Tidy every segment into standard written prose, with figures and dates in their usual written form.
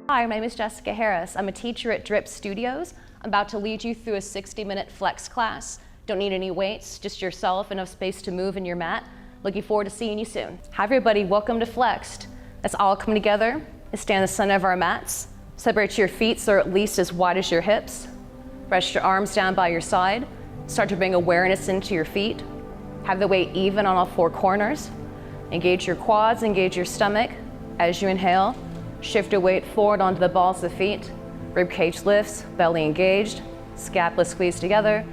Hi, my name is Jessica Harris. I'm a teacher at Drip Studios. I'm about to lead you through a 60-minute flex class. Don't need any weights, just yourself, enough space to move in your mat. Looking forward to seeing you soon. Hi everybody, welcome to Flexed. Let's all come together and stand in the center of our mats. Separate your feet so they're at least as wide as your hips. Rest your arms down by your side. Start to bring awareness into your feet. Have the weight even on all four corners. Engage your quads, engage your stomach. As you inhale, shift your weight forward onto the balls of the feet. Rib cage lifts, belly engaged, scapula squeezed together.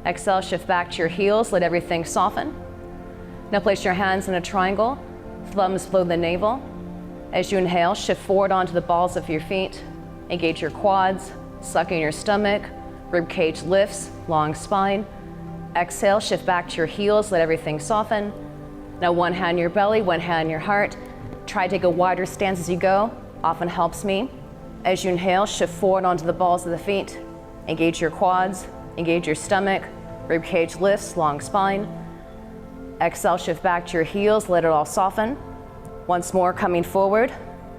Exhale, shift back to your heels, let everything soften. Now place your hands in a triangle, thumbs below the navel. As you inhale, shift forward onto the balls of your feet. Engage your quads, suck in your stomach, rib cage lifts, long spine. Exhale, shift back to your heels, let everything soften. Now one hand in your belly, one hand in your heart. Try to take a wider stance as you go, often helps me. As you inhale, shift forward onto the balls of the feet. Engage your quads, engage your stomach, rib cage lifts, long spine. Exhale, shift back to your heels, let it all soften. Once more, coming forward,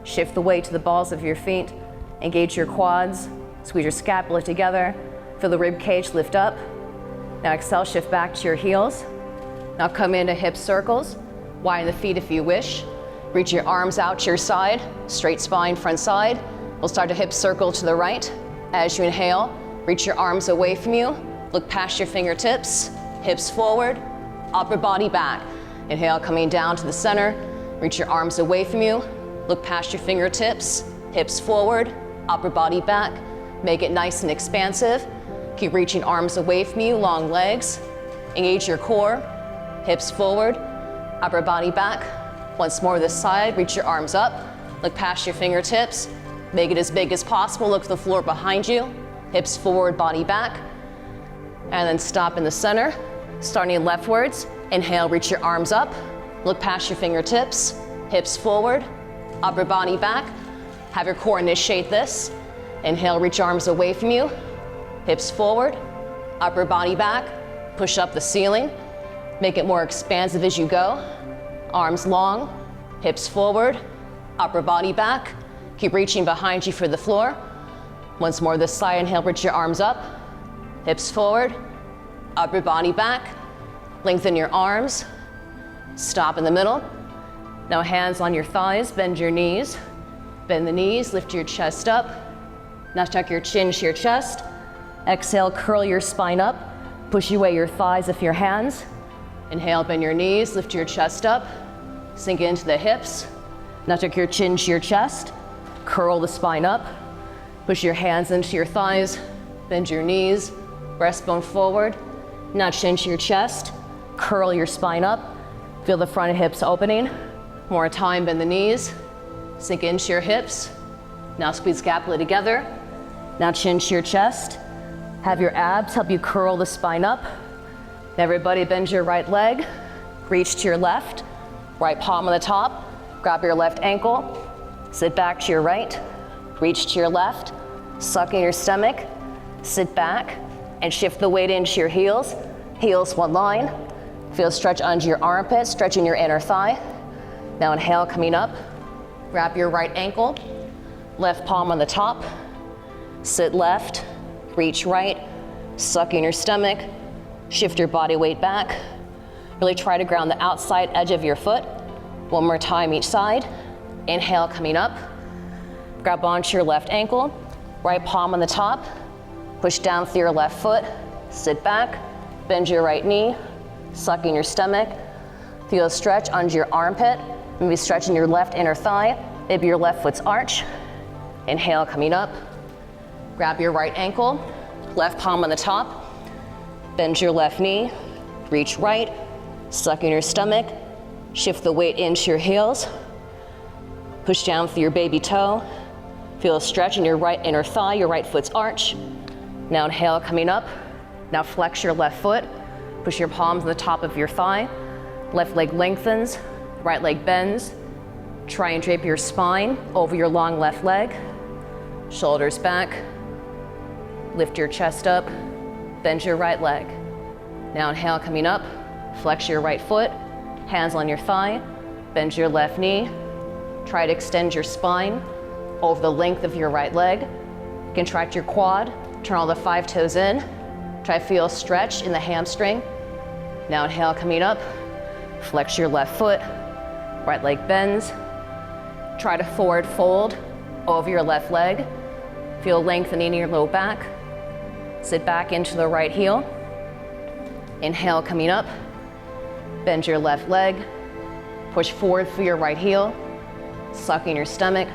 shift the weight to the balls of your feet. Engage your quads, squeeze your scapula together, feel the rib cage lift up. Now exhale, shift back to your heels. Now come into hip circles, widen the feet if you wish. Reach your arms out to your side, straight spine, front side. We'll start a hip circle to the right. As you inhale, reach your arms away from you. Look past your fingertips, hips forward, upper body back. Inhale, coming down to the center. Reach your arms away from you. Look past your fingertips, hips forward, upper body back. Make it nice and expansive. Keep reaching arms away from you, long legs. Engage your core, hips forward, upper body back. Once more this side, reach your arms up. Look past your fingertips. Make it as big as possible. Look to the floor behind you. Hips forward, body back. And then stop in the center. Starting leftwards. Inhale, reach your arms up. Look past your fingertips. Hips forward, upper body back. Have your core initiate this. Inhale, reach arms away from you. Hips forward, upper body back. Push up the ceiling. Make it more expansive as you go. Arms long, hips forward, upper body back. Keep reaching behind you for the floor. Once more this side, inhale, reach your arms up. Hips forward, upper body back. Lengthen your arms. Stop in the middle. Now hands on your thighs, bend your knees. Bend the knees, lift your chest up. Now tuck your chin to your chest. Exhale, curl your spine up. Push away your thighs with your hands. Inhale, bend your knees, lift your chest up. Sink into the hips. Now tuck your chin to your chest. Curl the spine up. Push your hands into your thighs. Bend your knees. Breastbone forward. Now chin to your chest. Curl your spine up. Feel the front hips opening. More time, bend the knees. Sink into your hips. Now squeeze scapula together. Now chin to your chest. Have your abs help you curl the spine up. Everybody bend your right leg. Reach to your left. Right palm on the top. Grab your left ankle. Sit back to your right. Reach to your left. Suck in your stomach. Sit back and shift the weight into your heels. Heels one line. Feel stretch under your armpit, stretching your inner thigh. Now inhale, coming up. Grab your right ankle. Left palm on the top. Sit left. Reach right. Suck in your stomach. Shift your body weight back. Really try to ground the outside edge of your foot. One more time each side. Inhale, coming up. Grab onto your left ankle. Right palm on the top. Push down through your left foot. Sit back. Bend your right knee. Suck in your stomach. Feel a stretch under your armpit. Maybe stretching your left inner thigh. Maybe your left foot's arch. Inhale, coming up. Grab your right ankle. Left palm on the top. Bend your left knee. Reach right. Suck in your stomach. Shift the weight into your heels. Push down through your baby toe. Feel a stretch in your right inner thigh, your right foot's arch. Now inhale, coming up. Now flex your left foot. Push your palms on the top of your thigh. Left leg lengthens, right leg bends. Try and drape your spine over your long left leg. Shoulders back. Lift your chest up. Bend your right leg. Now inhale, coming up. Flex your right foot. Hands on your thigh. Bend your left knee. Try to extend your spine. over the length of your right leg. Contract your quad, turn all the 5 toes in. Try to feel a stretch in the hamstring. Now inhale, coming up. Flex your left foot, right leg bends. Try to forward fold over your left leg. Feel lengthening your low back. Sit back into the right heel. Inhale, coming up. Bend your left leg. Push forward through your right heel. Suck in your stomach.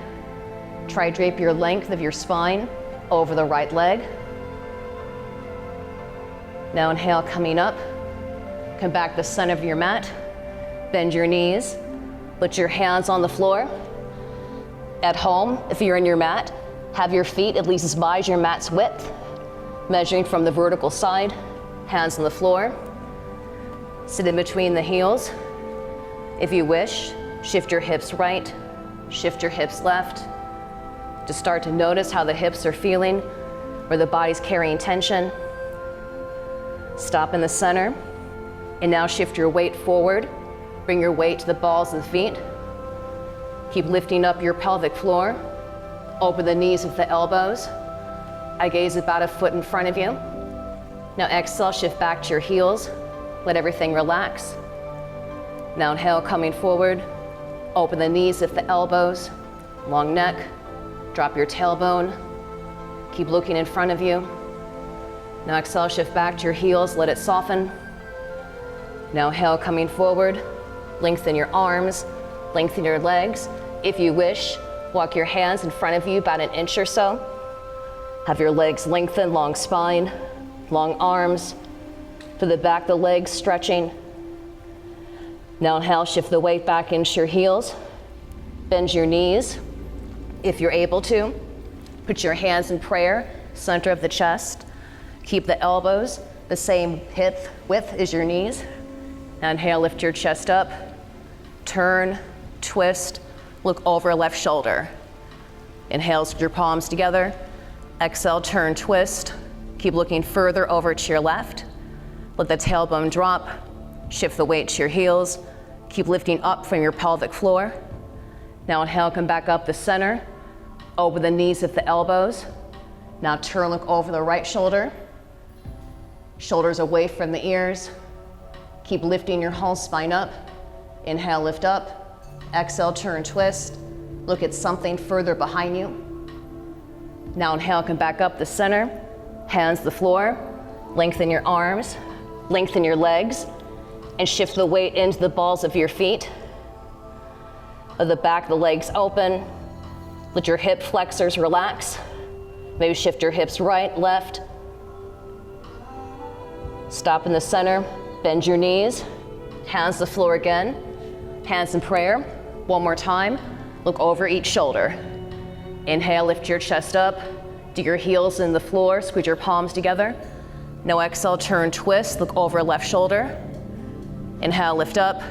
Try to drape your length of your spine over the right leg. Now inhale, coming up. Come back to the center of your mat. Bend your knees. Put your hands on the floor. At home, if you're in your mat, have your feet at least as wide as your mat's width, measuring from the vertical side, hands on the floor. Sit in between the heels. If you wish, shift your hips right, shift your hips left. Just start to notice how the hips are feeling, where the body's carrying tension. Stop in the center, and now shift your weight forward. Bring your weight to the balls of the feet. Keep lifting up your pelvic floor. Open the knees with the elbows. I gaze about a foot in front of you. Now exhale, shift back to your heels. Let everything relax. Now inhale, coming forward. Open the knees with the elbows. Long neck. Drop your tailbone. Keep looking in front of you. Now exhale, shift back to your heels. Let it soften. Now inhale, coming forward. Lengthen your arms. Lengthen your legs. If you wish, walk your hands in front of you about an inch or so. Have your legs lengthened, long spine, long arms. To the back of the legs, stretching. Now inhale, shift the weight back into your heels. Bend your knees. If you're able to, put your hands in prayer, center of the chest. Keep the elbows the same hip width as your knees. Now inhale, lift your chest up. Turn, twist, look over left shoulder. Inhale, squeeze your palms together. Exhale, turn, twist. Keep looking further over to your left. Let the tailbone drop. Shift the weight to your heels. Keep lifting up from your pelvic floor. Now inhale, come back up the center. Open the knees at the elbows. Now turn, look over the right shoulder. Shoulders away from the ears. Keep lifting your whole spine up. Inhale, lift up. Exhale, turn, twist. Look at something further behind you. Now inhale, come back up the center. Hands to the floor. Lengthen your arms. Lengthen your legs. And shift the weight into the balls of your feet. Let the back of the legs open. Let your hip flexors relax. Maybe shift your hips right, left. Stop in the center. Bend your knees. Hands to the floor again. Hands in prayer. One more time. Look over each shoulder. Inhale, lift your chest up. Do your heels in the floor. Squeeze your palms together. Now exhale, turn, twist. Look over left shoulder. Inhale, lift up.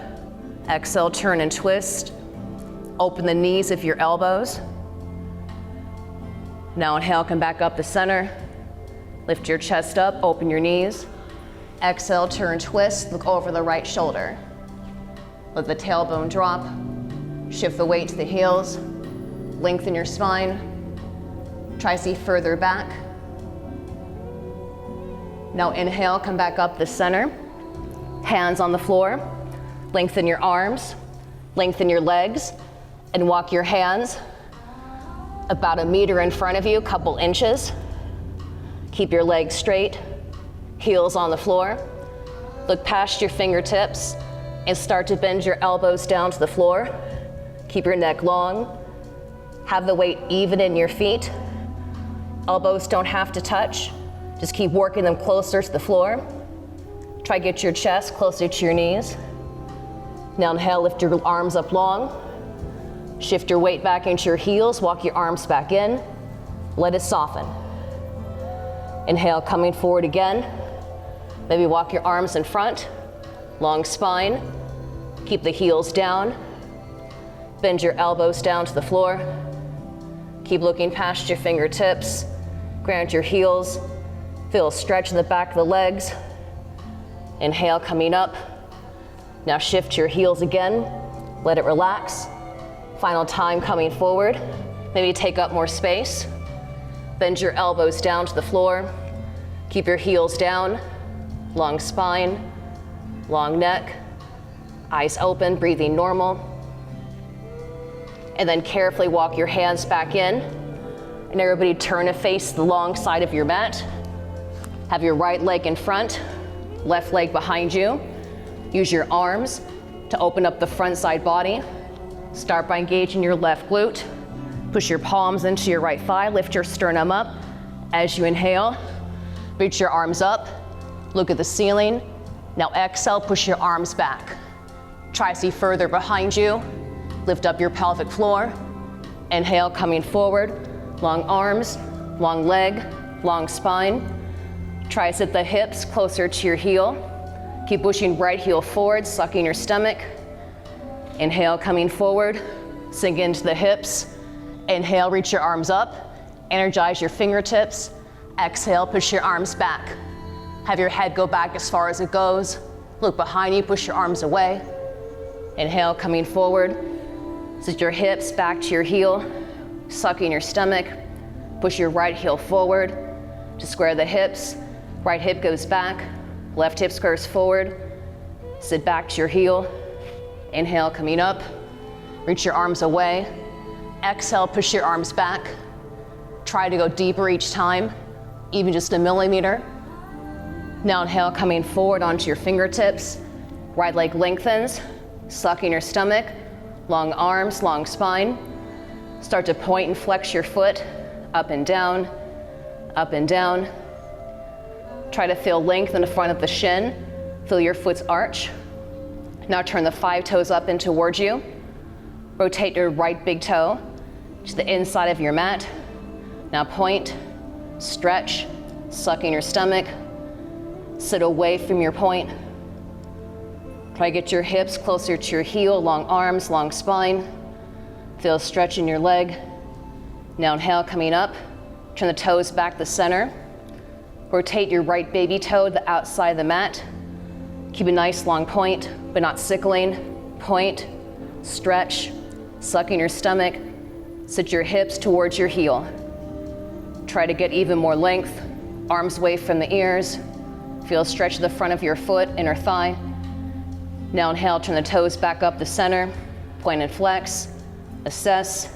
Exhale, turn and twist. Open the knees of your elbows. Now inhale, come back up the center. Lift your chest up, open your knees. Exhale, turn, twist, look over the right shoulder. Let the tailbone drop. Shift the weight to the heels. Lengthen your spine. Try to see further back. Now inhale, come back up the center. Hands on the floor. Lengthen your arms. Lengthen your legs. And walk your hands about 1 meter in front of you, couple inches. Keep your legs straight, heels on the floor. Look past your fingertips and start to bend your elbows down to the floor. Keep your neck long. Have the weight even in your feet. Elbows don't have to touch. Just keep working them closer to the floor. Try to get your chest closer to your knees. Now inhale, lift your arms up long. Shift your weight back into your heels, walk your arms back in. Let it soften. Inhale, coming forward again. Maybe walk your arms in front. Long spine. Keep the heels down. Bend your elbows down to the floor. Keep looking past your fingertips. Ground your heels. Feel a stretch in the back of the legs. Inhale, coming up. Now shift your heels again. Let it relax. Final time coming forward. Maybe take up more space. Bend your elbows down to the floor. Keep your heels down. Long spine, long neck, eyes open, breathing normal. And then carefully walk your hands back in. And everybody turn to face the long side of your mat. Have your right leg in front, left leg behind you. Use your arms to open up the front side body. Start by engaging your left glute. Push your palms into your right thigh, lift your sternum up. As you inhale, reach your arms up, look at the ceiling. Now exhale, push your arms back. Try to see further behind you. Lift up your pelvic floor. Inhale, coming forward. Long arms, long leg, long spine. Try to sit the hips closer to your heel. Keep pushing right heel forward, sucking your stomach. Inhale, coming forward. Sink into the hips. Inhale, reach your arms up. Energize your fingertips. Exhale, push your arms back. Have your head go back as far as it goes. Look behind you, push your arms away. Inhale, coming forward. Sit your hips back to your heel. Sucking your stomach. Push your right heel forward to square the hips. Right hip goes back, left hip curves forward. Sit back to your heel. Inhale, coming up. Reach your arms away. Exhale, push your arms back. Try to go deeper each time, even just a millimeter. Now inhale, coming forward onto your fingertips. Right leg lengthens, sucking your stomach. Long arms, long spine. Start to point and flex your foot, up and down, up and down. Try to feel length in the front of the shin. Feel your foot's arch. Now turn the 5 toes up and towards you. Rotate your right big toe to the inside of your mat. Now point, stretch, sucking your stomach. Sit away from your point. Try to get your hips closer to your heel, long arms, long spine. Feel a stretch in your leg. Now inhale, coming up. Turn the toes back to the center. Rotate your right baby toe to the outside of the mat. Keep a nice long point, but not sickling. Point, stretch, sucking your stomach. Sit your hips towards your heel. Try to get even more length. Arms away from the ears. Feel a stretch to the front of your foot, inner thigh. Now inhale, turn the toes back up the center. Point and flex. Assess.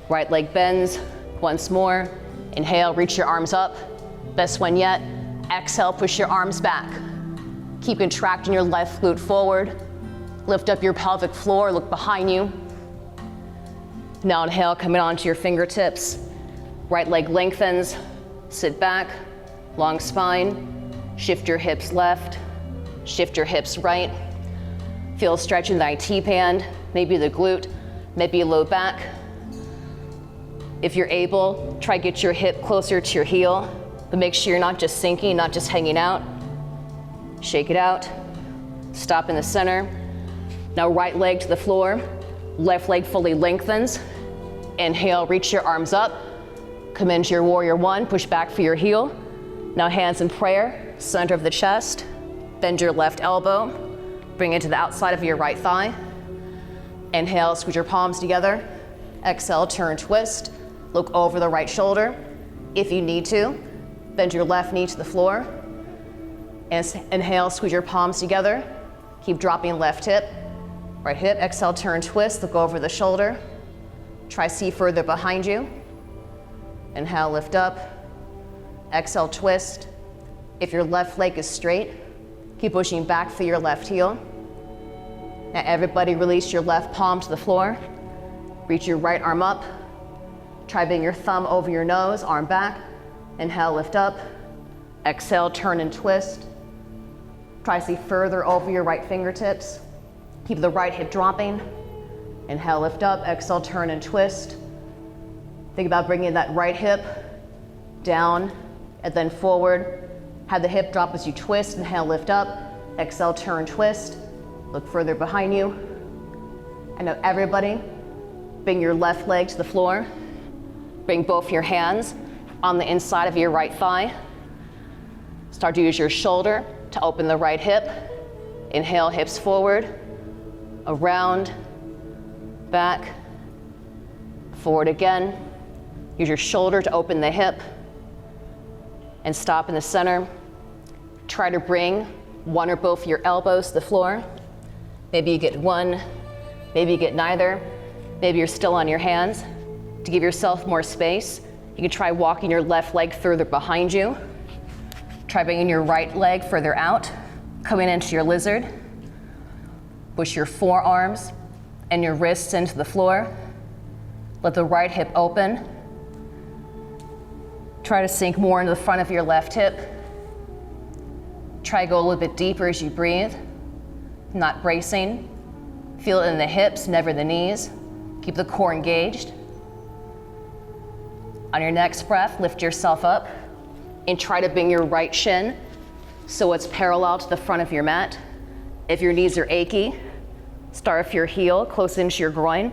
Right leg bends. Once more. Inhale, reach your arms up. Best one yet. Exhale, push your arms back. Keep contracting your left glute forward. Lift up your pelvic floor, look behind you. Now inhale, coming onto your fingertips. Right leg lengthens. Sit back. Long spine. Shift your hips left. Shift your hips right. Feel a stretch in the IT band, maybe the glute, maybe low back. If you're able, try to get your hip closer to your heel, but make sure you're not just sinking, not just hanging out. Shake it out. Stop in the center. Now right leg to the floor, left leg fully lengthens. Inhale, reach your arms up. Come into your warrior one, push back for your heel. Now hands in prayer, center of the chest. Bend your left elbow. Bring it to the outside of your right thigh. Inhale, squeeze your palms together. Exhale, turn, twist. Look over the right shoulder. If you need to, bend your left knee to the floor. And inhale, squeeze your palms together. Keep dropping left hip. Right hip, exhale, turn, twist. Look over the shoulder. Try see further behind you. Inhale, lift up. Exhale, twist. If your left leg is straight, keep pushing back for your left heel. Now everybody release your left palm to the floor. Reach your right arm up. Try bringing your thumb over your nose, arm back. Inhale, lift up. Exhale, turn and twist. Try to see further over your right fingertips. Keep the right hip dropping. Inhale, lift up. Exhale, turn and twist. Think about bringing that right hip down and then forward. Have the hip drop as you twist. Inhale, lift up. Exhale, turn, twist. Look further behind you. And now everybody, bring your left leg to the floor. Bring both your hands on the inside of your right thigh. Start to use your shoulder to open the right hip. Inhale, hips forward, around, back, Forward again. Use your shoulder to open the hip and stop in the center. Try to bring one or both of your elbows to the floor. Maybe you get one, maybe you get neither. Maybe you're still on your hands. To give yourself more space, you can try walking your left leg further behind you. Try bringing your right leg further out, coming into your lizard. Push your forearms and your wrists into the floor. Let the right hip open. Try to sink more into the front of your left hip. Try to go a little bit deeper as you breathe, not bracing. Feel it in the hips, never the knees. Keep the core engaged. On your next breath, lift yourself up and try to bring your right shin so it's parallel to the front of your mat. If your knees are achy, start with your heel close into your groin.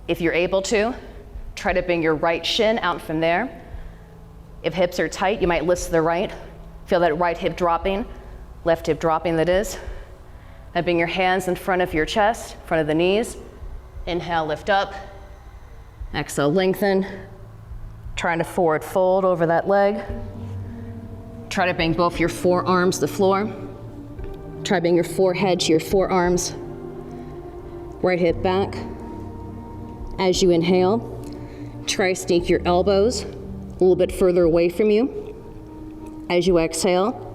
If you're able to, try to bring your right shin out from there. If hips are tight, you might lift to the right. Feel that right hip dropping, left hip dropping, that is. Now bring your hands in front of your chest, front of the knees. Inhale, lift up. Exhale, lengthen. Trying to forward fold over that leg. Try to bring both your forearms to the floor. Try to bring your forehead to your forearms. Right hip back. As you inhale, try to sneak your elbows a little bit further away from you. As you exhale,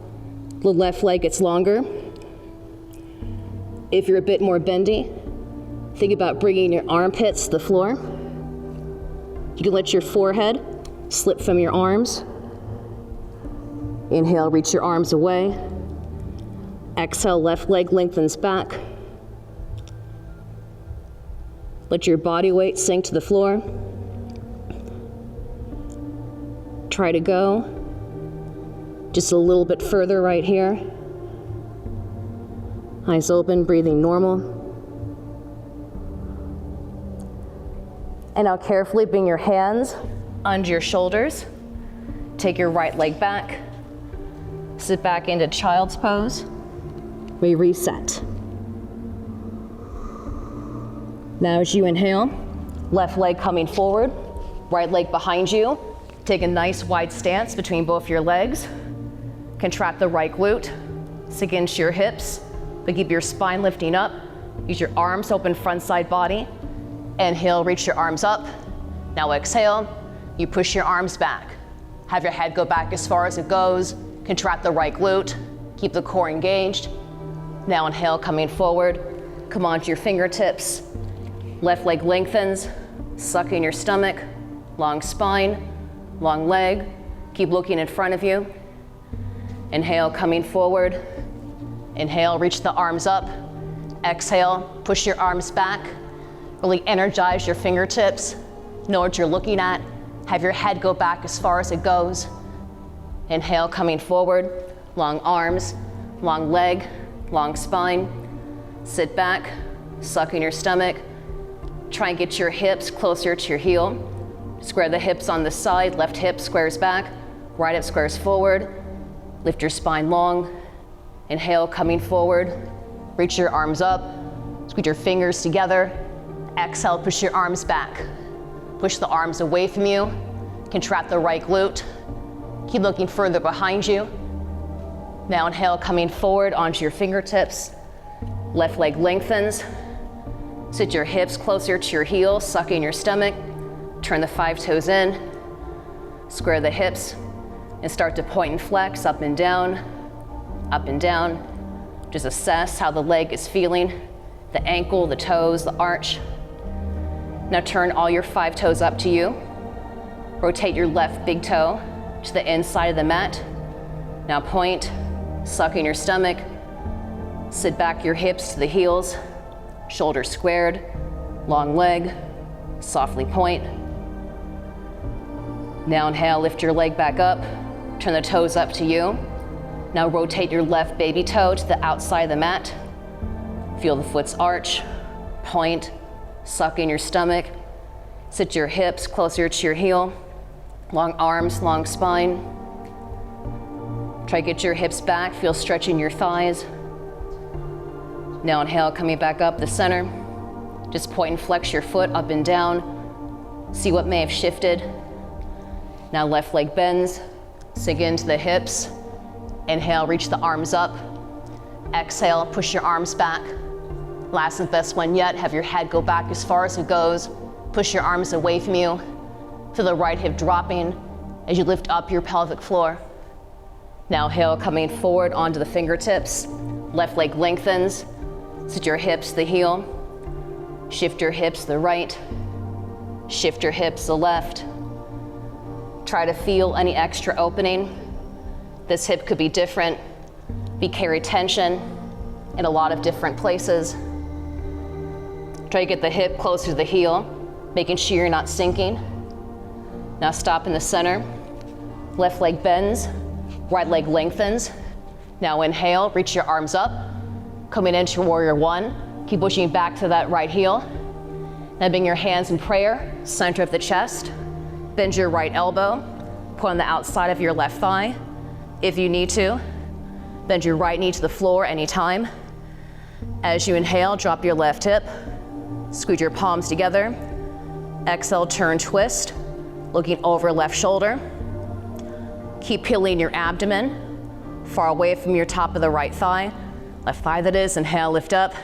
the left leg gets longer. If you're a bit more bendy, think about bringing your armpits to the floor. You can let your forehead slip from your arms. Inhale, reach your arms away. Exhale, left leg lengthens back. Let your body weight sink to the floor. Try to go just a little bit further right here. Eyes open, breathing normal. And now carefully bring your hands under your shoulders. Take your right leg back. Sit back into child's pose. We reset. Now as you inhale, left leg coming forward, right leg behind you. Take a nice wide stance between both your legs. Contract the right glute, sink into your hips, but keep your spine lifting up. Use your arms, open front side body. Inhale, reach your arms up. Now exhale, you push your arms back. Have your head go back as far as it goes. Contract the right glute, keep the core engaged. Now inhale, coming forward. Come onto your fingertips. Left leg lengthens, suck in your stomach. Long spine, long leg. Keep looking in front of you. Inhale, coming forward. Inhale, reach the arms up. Exhale, push your arms back. Really energize your fingertips. Know what you're looking at. Have your head go back as far as it goes. Inhale, coming forward. Long arms, long leg, long spine. Sit back, suck in your stomach. Try and get your hips closer to your heel. Square the hips on the side. Left hip squares back. Right hip squares forward. Lift your spine long. Inhale, coming forward. Reach your arms up. Squeeze your fingers together. Exhale, push your arms back. Push the arms away from you. Contract the right glute. Keep looking further behind you. Now inhale, coming forward onto your fingertips. Left leg lengthens. Sit your hips closer to your heels, suck in your stomach. Turn the 5 toes in. Square the hips and start to point and flex up and down, up and down. Just assess how the leg is feeling, the ankle, the toes, the arch. Now turn all your 5 toes up to you. Rotate your left big toe to the inside of the mat. Now point, suck in your stomach. Sit back your hips to the heels, shoulders squared, long leg, softly point. Now inhale, lift your leg back up, turn the toes up to you. Now rotate your left baby toe to the outside of the mat. Feel the foot's arch, point, suck in your stomach. Sit your hips closer to your heel, long arms, long spine. Try to get your hips back, feel stretch in your thighs. Now inhale, coming back up the center. Just point and flex your foot up and down. See what may have shifted. Now left leg bends, sink into the hips. Inhale, reach the arms up. Exhale, push your arms back. Last and best one yet, have your head go back as far as it goes. Push your arms away from you. Feel the right hip dropping as you lift up your pelvic floor. Now inhale, coming forward onto the fingertips. Left leg lengthens. Sit your hips to the heel. Shift your hips to the right. Shift your hips to the left. Try to feel any extra opening. This hip could be different. We carry tension in a lot of different places. Try to get the hip closer to the heel, making sure you're not sinking. Now stop in the center. Left leg bends, right leg lengthens. Now inhale, reach your arms up. Coming into warrior one. Keep pushing back to that right heel. Now bring your hands in prayer, center of the chest. Bend your right elbow, put on the outside of your left thigh. If you need to, bend your right knee to the floor anytime. As you inhale, drop your left hip, squeeze your palms together. Exhale, turn, twist, looking over left shoulder. Keep peeling your abdomen, far away from your top of the right thigh. Left thigh that is, inhale, lift up.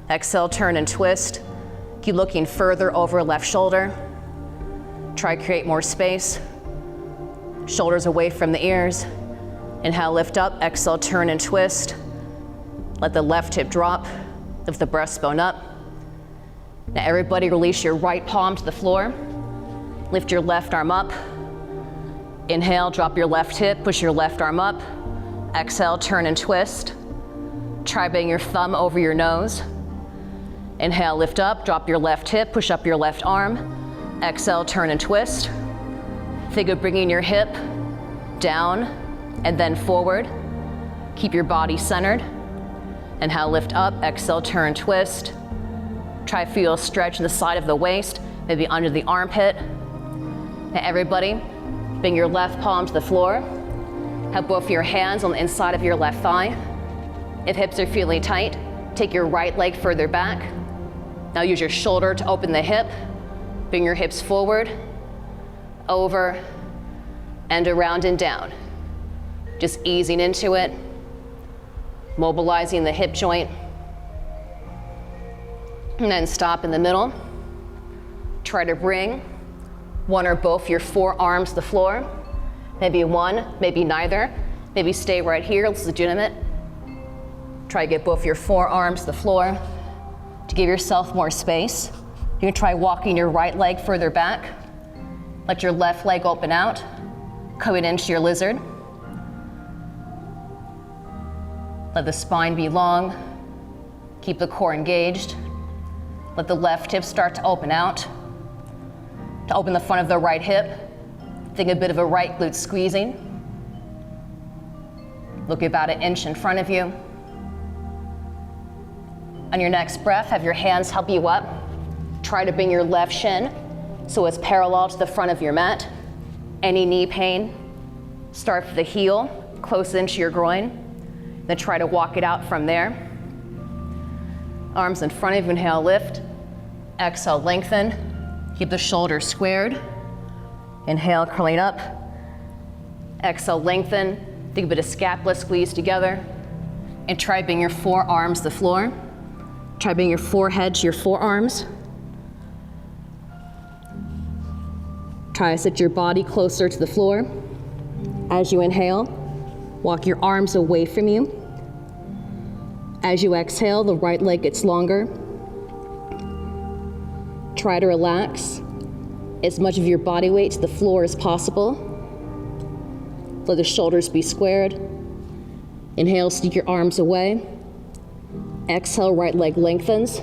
Exhale, turn and twist. Keep looking further over left shoulder. Try to create more space. Shoulders away from the ears. Inhale, lift up. Exhale, turn and twist. Let the left hip drop. Lift the breastbone up. Now everybody release your right palm to the floor. Lift your left arm up. Inhale, drop your left hip, push your left arm up. Exhale, turn and twist. Try bringing your thumb over your nose. Inhale, lift up, drop your left hip, push up your left arm. Exhale, turn and twist. Think of bringing your hip down and then forward. Keep your body centered. Inhale, lift up, exhale, turn, twist. Try to feel a stretch in the side of the waist, maybe under the armpit. Now everybody, bring your left palm to the floor. Have both your hands on the inside of your left thigh. If hips are feeling tight, take your right leg further back. Now use your shoulder to open the hip. Bring your hips forward, over, and around and down. Just easing into it, mobilizing the hip joint. And then stop in the middle. Try to bring one or both your forearms to the floor. Maybe one, maybe neither. Maybe stay right here, it's legitimate. Try to get both your forearms to the floor to give yourself more space. You can try walking your right leg further back. Let your left leg open out, coming into your lizard. Let the spine be long. Keep the core engaged. Let the left hip start to open out. To open the front of the right hip, think a bit of a right glute squeezing. Look about an inch in front of you. On your next breath, have your hands help you up. Try to bring your left shin so it's parallel to the front of your mat. Any knee pain, start with the heel, close into your groin. Then try to walk it out from there. Arms in front of you, inhale, lift. Exhale, lengthen. Keep the shoulders squared. Inhale, curling up. Exhale, lengthen. Think of it as scapula squeeze together. And try bring your forearms to the floor. Try bring your forehead to your forearms. Try to sit your body closer to the floor. As you inhale, walk your arms away from you. As you exhale, the right leg gets longer. Try to relax as much of your body weight to the floor as possible. Let the shoulders be squared. Inhale, sneak your arms away. Exhale, right leg lengthens.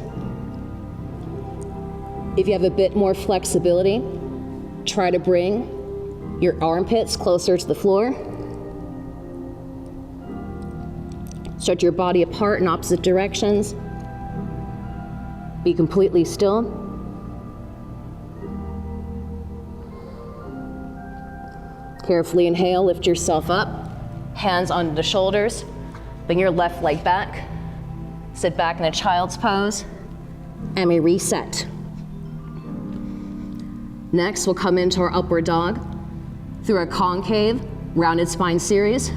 If you have a bit more flexibility, try to bring your armpits closer to the floor. Stretch your body apart in opposite directions. Be completely still. Carefully inhale, lift yourself up. Hands onto the shoulders. Bring your left leg back. Sit back in a child's pose. And we reset. Next, we'll come into our upward dog through a concave, rounded spine series.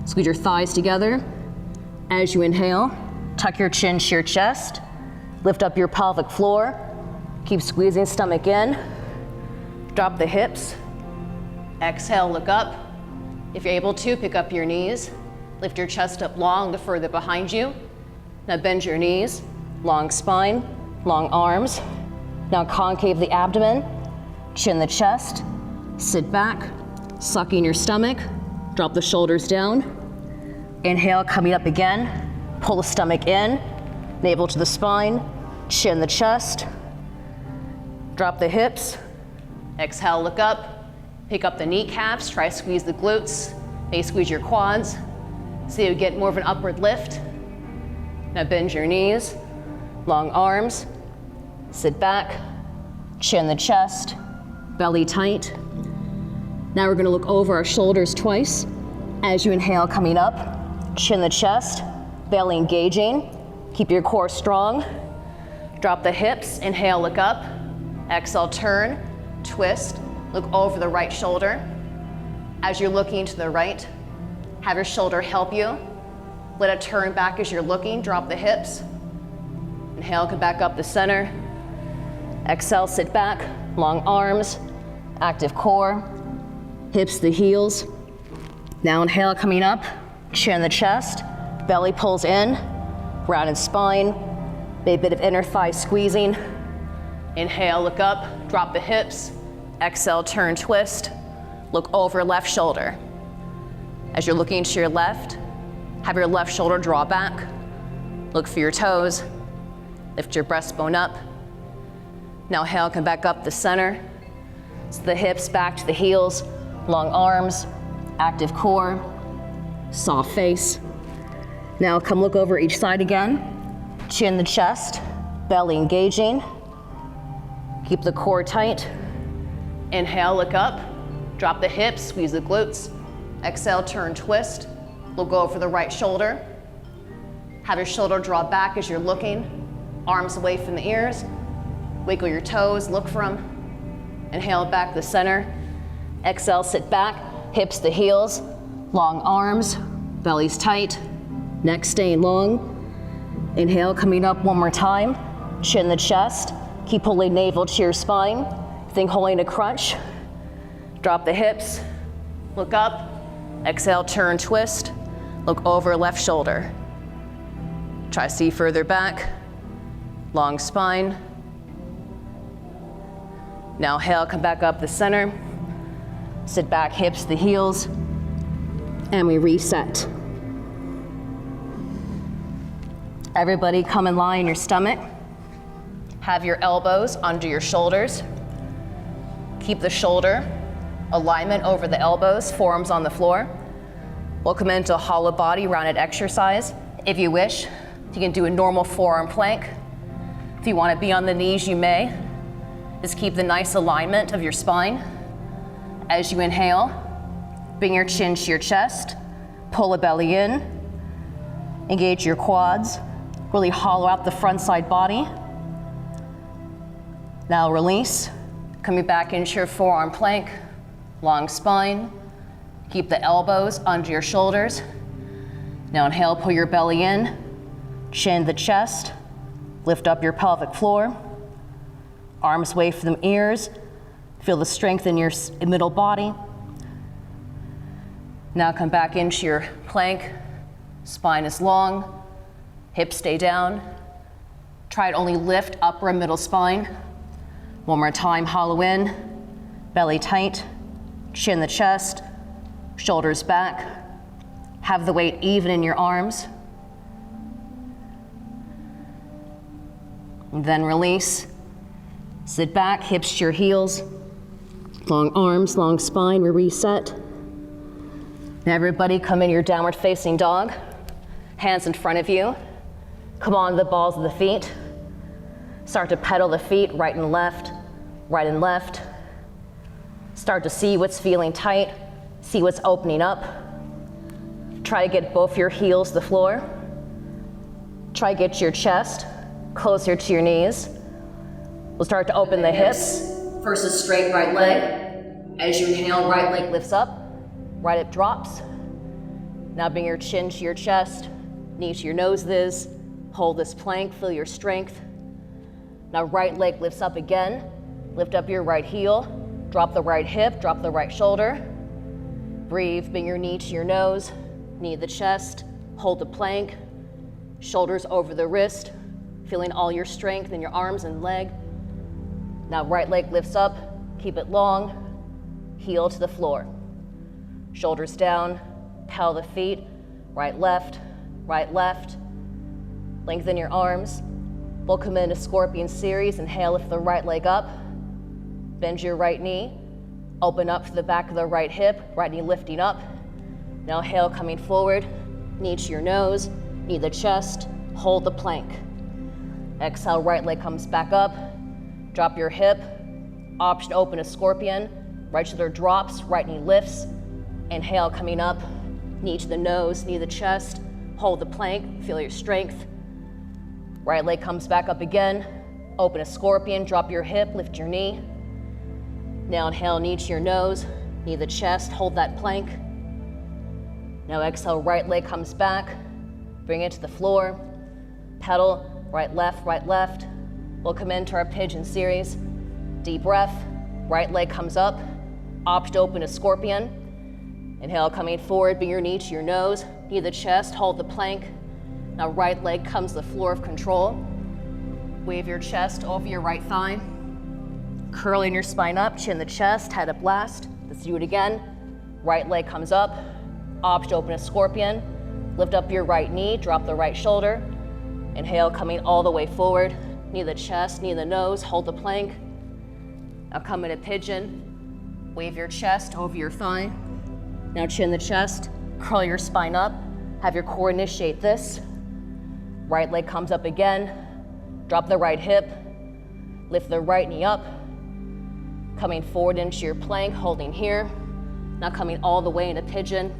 Squeeze your thighs together. As you inhale, tuck your chin to your chest. Lift up your pelvic floor. Keep squeezing stomach in. Drop the hips. Exhale, look up. If you're able to, pick up your knees. Lift your chest up long to further behind you. Now bend your knees, long spine, long arms. Now concave the abdomen, chin the chest. Sit back, sucking your stomach. Drop the shoulders down. Inhale, coming up again. Pull the stomach in, navel to the spine, chin the chest. Drop the hips. Exhale, look up. Pick up the kneecaps, try to squeeze the glutes. Maybe squeeze your quads. So you get more of an upward lift. Now bend your knees, long arms. Sit back, chin the chest, belly tight. Now we're gonna look over our shoulders twice. As you inhale, coming up, chin the chest, belly engaging. Keep your core strong. Drop the hips, inhale, look up. Exhale, turn, twist, look over the right shoulder. As you're looking to the right, have your shoulder help you. Let it turn back as you're looking, drop the hips. Inhale, come back up the center. Exhale, sit back, long arms, active core, hips to heels. Now inhale, coming up, chin the chest, belly pulls in, rounded spine, maybe a bit of inner thigh squeezing. Inhale, look up, drop the hips. Exhale, turn, twist, look over left shoulder. As you're looking to your left, have your left shoulder draw back. Look for your toes. Lift your breastbone up. Now inhale, come back up the center. So the hips back to the heels, long arms, active core, soft face. Now come look over each side again. Chin the chest, belly engaging. Keep the core tight. Inhale, look up. Drop the hips, squeeze the glutes. Exhale, turn, twist. Look over the right shoulder. Have your shoulder draw back as you're looking. Arms away from the ears. Wiggle your toes, look for them. Inhale, back to the center. Exhale, sit back, hips to heels. Long arms, belly's tight. Neck staying long. Inhale, coming up one more time. Chin the chest. Keep pulling navel to your spine. Think holding a crunch. Drop the hips. Look up. Exhale, turn, twist. Look over left shoulder. Try to see further back. Long spine. Now inhale, come back up the center. Sit back, hips to heels. And we reset. Everybody come and lie in your stomach. Have your elbows under your shoulders. Keep the shoulder alignment over the elbows, forearms on the floor. We'll come into a hollow body rounded exercise. If you wish, you can do a normal forearm plank. If you want to be on the knees, you may. Just keep the nice alignment of your spine. As you inhale, bring your chin to your chest, pull the belly in, engage your quads, really hollow out the front side body. Now release, coming back into your forearm plank, long spine. Keep the elbows under your shoulders. Now inhale, pull your belly in, chin the chest, lift up your pelvic floor, arms away from the ears, feel the strength in your middle body. Now come back into your plank, spine is long, hips stay down. Try to only lift upper and middle spine. One more time, hollow in, belly tight, chin the chest, shoulders back. Have the weight even in your arms. And then release. Sit back, hips to your heels. Long arms, long spine, we reset. Now everybody come in your downward facing dog. Hands in front of you. Come on the balls of the feet. Start to pedal the feet right and left, right and left. Start to see what's feeling tight, see what's opening up. Try to get both your heels to the floor. Try to get your chest closer to your knees. We'll start to open the hips. First is straight right leg. As you inhale, right leg lifts up, right hip drops. Now bring your chin to your chest, knee to your nose this. Hold this plank, feel your strength. Now right leg lifts up again. Lift up your right heel, drop the right hip, drop the right shoulder. Breathe, bring your knee to your nose, knee to the chest, hold the plank, shoulders over the wrist, feeling all your strength in your arms and leg. Now right leg lifts up, keep it long, heel to the floor. Shoulders down, pedal the feet, right, left, lengthen your arms. We'll come into scorpion series. Inhale, lift the right leg up, bend your right knee, open up to the back of the right hip, right knee lifting up. Now inhale, coming forward, knee to your nose, knee to the chest, hold the plank. Exhale, right leg comes back up, drop your hip, option open a scorpion, right shoulder drops, right knee lifts. Inhale, coming up, knee to the nose, knee to the chest, hold the plank, feel your strength. Right leg comes back up again, open a scorpion, drop your hip, lift your knee. Now inhale, knee to your nose, knee to the chest, hold that plank. Now exhale, right leg comes back, bring it to the floor, pedal, right, left. We'll come into our pigeon series. Deep breath, right leg comes up, option to open a scorpion. Inhale, coming forward, bring your knee to your nose, knee to the chest, hold the plank. Now right leg comes to the floor of control. Wave your chest over your right thigh. Curling your spine up, chin the chest, head up last. Let's do it again. Right leg comes up, option to open a scorpion. Lift up your right knee, drop the right shoulder. Inhale, coming all the way forward. Knee to the chest, knee to the nose, hold the plank. Now come into pigeon. Wave your chest over your thigh. Now chin the chest, curl your spine up. Have your core initiate this. Right leg comes up again. Drop the right hip. Lift the right knee up. Coming forward into your plank, holding here. Now coming all the way into pigeon.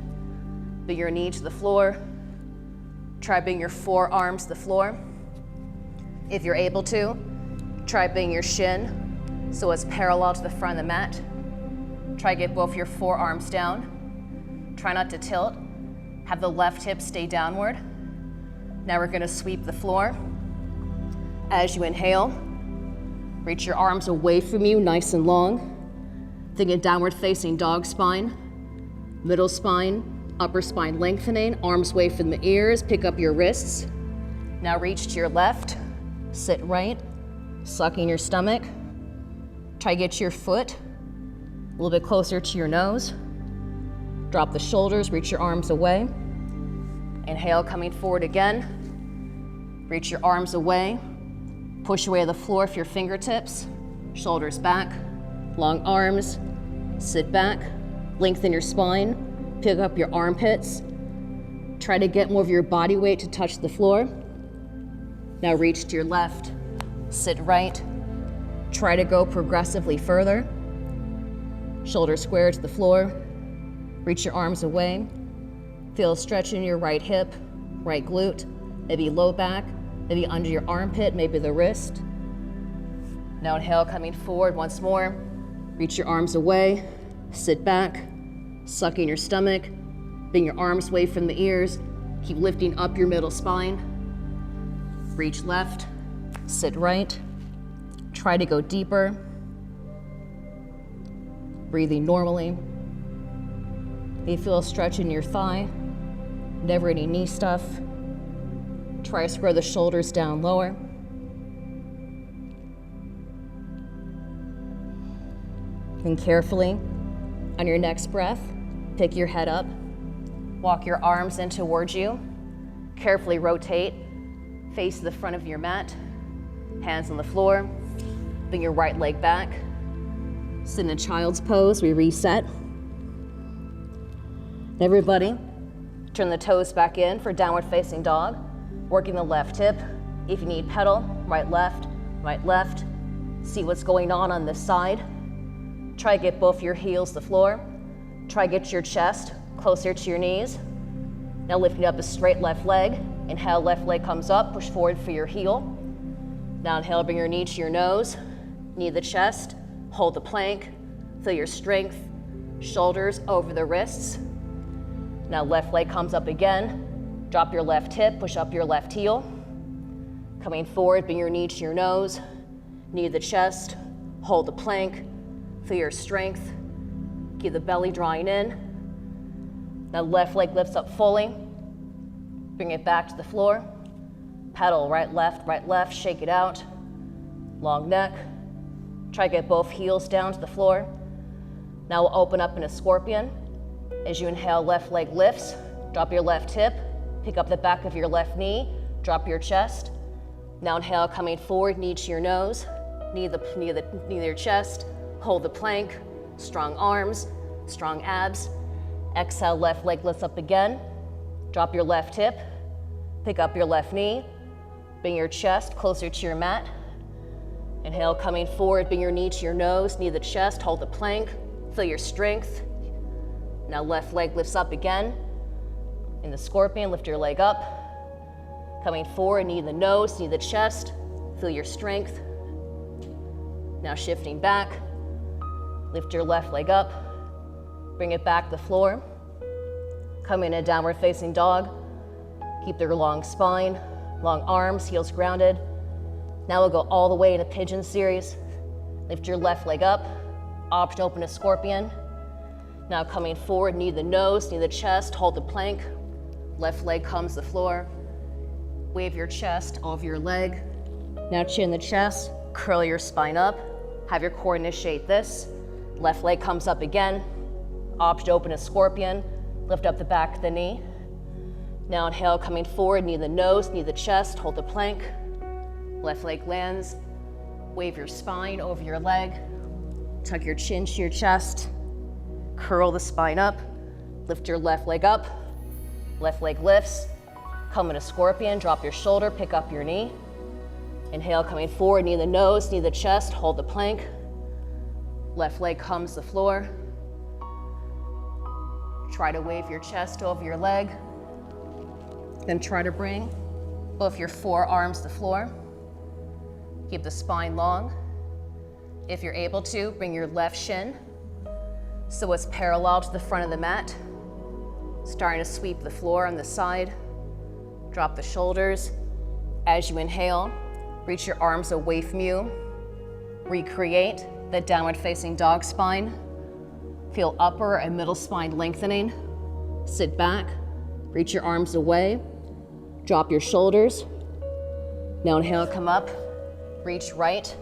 Bring your knee to the floor. Try bringing your forearms to the floor. If you're able to, try bringing your shin so it's parallel to the front of the mat. Try get both your forearms down. Try not to tilt. Have the left hip stay downward. Now we're gonna sweep the floor. As you inhale, reach your arms away from you, nice and long. Think of downward facing dog spine, middle spine, upper spine lengthening, arms away from the ears, pick up your wrists. Now reach to your left, sit right, sucking your stomach. Try to get your foot a little bit closer to your nose. Drop the shoulders, reach your arms away. Inhale, coming forward again. Reach your arms away. Push away the floor with your fingertips. Shoulders back, long arms. Sit back, lengthen your spine. Pick up your armpits. Try to get more of your body weight to touch the floor. Now reach to your left, sit right. Try to go progressively further. Shoulders square to the floor. Reach your arms away. Feel a stretch in your right hip, right glute, maybe low back, maybe under your armpit, maybe the wrist. Now inhale, coming forward once more. Reach your arms away, sit back, sucking your stomach, bring your arms away from the ears. Keep lifting up your middle spine. Reach left, sit right. Try to go deeper. Breathing normally. You feel a stretch in your thigh, never any knee stuff. Try to square the shoulders down lower. And carefully, on your next breath, pick your head up, walk your arms in towards you, carefully rotate, face the front of your mat, hands on the floor, bring your right leg back, sit in a child's pose, we reset. Everybody, turn the toes back in for downward facing dog, working the left hip. If you need pedal, right, left, see what's going on this side. Try to get both your heels to the floor. Try to get your chest closer to your knees. Now lifting up a straight left leg. Inhale, left leg comes up, push forward for your heel. Now inhale, bring your knee to your nose, knee to the chest, hold the plank, feel your strength, shoulders over the wrists. Now left leg comes up again, drop your left hip, push up your left heel. Coming forward, bring your knee to your nose, knee to the chest, hold the plank, feel your strength, keep the belly drawing in. Now left leg lifts up fully, bring it back to the floor, pedal right, left, shake it out, long neck. Try to get both heels down to the floor. Now we'll open up in a scorpion. As you inhale, left leg lifts, drop your left hip, pick up the back of your left knee, drop your chest. Now inhale, coming forward, knee to your nose, knee to your chest, hold the plank, strong arms, strong abs. Exhale, left leg lifts up again, drop your left hip, pick up your left knee, bring your chest closer to your mat. Inhale, coming forward, bring your knee to your nose, knee to the chest, hold the plank, feel your strength. Now left leg lifts up again. In the scorpion, lift your leg up. Coming forward, knee to the nose, knee to the chest, feel your strength. Now shifting back, lift your left leg up, bring it back to the floor. Come in a downward facing dog. Keep your long spine, long arms, heels grounded. Now we'll go all the way in a pigeon series. Lift your left leg up, option open to scorpion. Now coming forward, knee to the nose, knee to the chest, hold the plank. Left leg comes to the floor. Wave your chest over your leg. Now chin the chest, curl your spine up. Have your core initiate this. Left leg comes up again. Option open to scorpion. Lift up the back of the knee. Now inhale, coming forward, knee to the nose, knee to the chest, hold the plank. Left leg lands, wave your spine over your leg, tuck your chin to your chest, curl the spine up, lift your left leg up, left leg lifts, come in a scorpion, drop your shoulder, pick up your knee. Inhale, coming forward, knee to the nose, knee to the chest, hold the plank. Left leg comes to the floor. Try to wave your chest over your leg. Then try to bring both your forearms to the floor. Keep the spine long. If you're able to, bring your left shin so it's parallel to the front of the mat. Starting to sweep the floor on the side. Drop the shoulders. As you inhale, reach your arms away from you. Recreate the downward facing dog spine. Feel upper and middle spine lengthening. Sit back, reach your arms away. Drop your shoulders. Now inhale, come up. Reach right,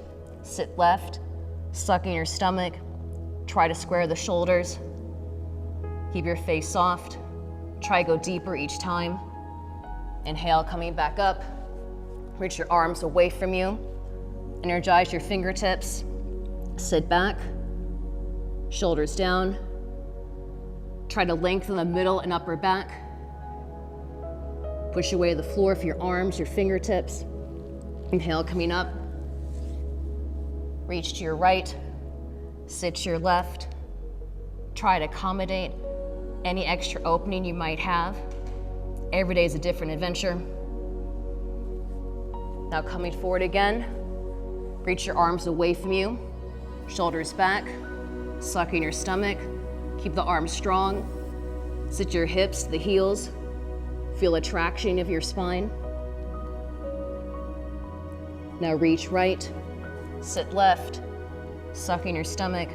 sit left, suck in your stomach, try to square the shoulders. Keep your face soft, try to go deeper each time. Inhale, coming back up, reach your arms away from you, energize your fingertips, sit back, shoulders down, try to lengthen the middle and upper back, push away the floor for your arms, your fingertips. Inhale, coming up. Reach to your right, sit to your left. Try to accommodate any extra opening you might have. Every day is a different adventure. Now coming forward again, reach your arms away from you, shoulders back, suck in your stomach, keep the arms strong, sit your hips to the heels, feel a traction of your spine. Now reach right, sit left, suck in your stomach.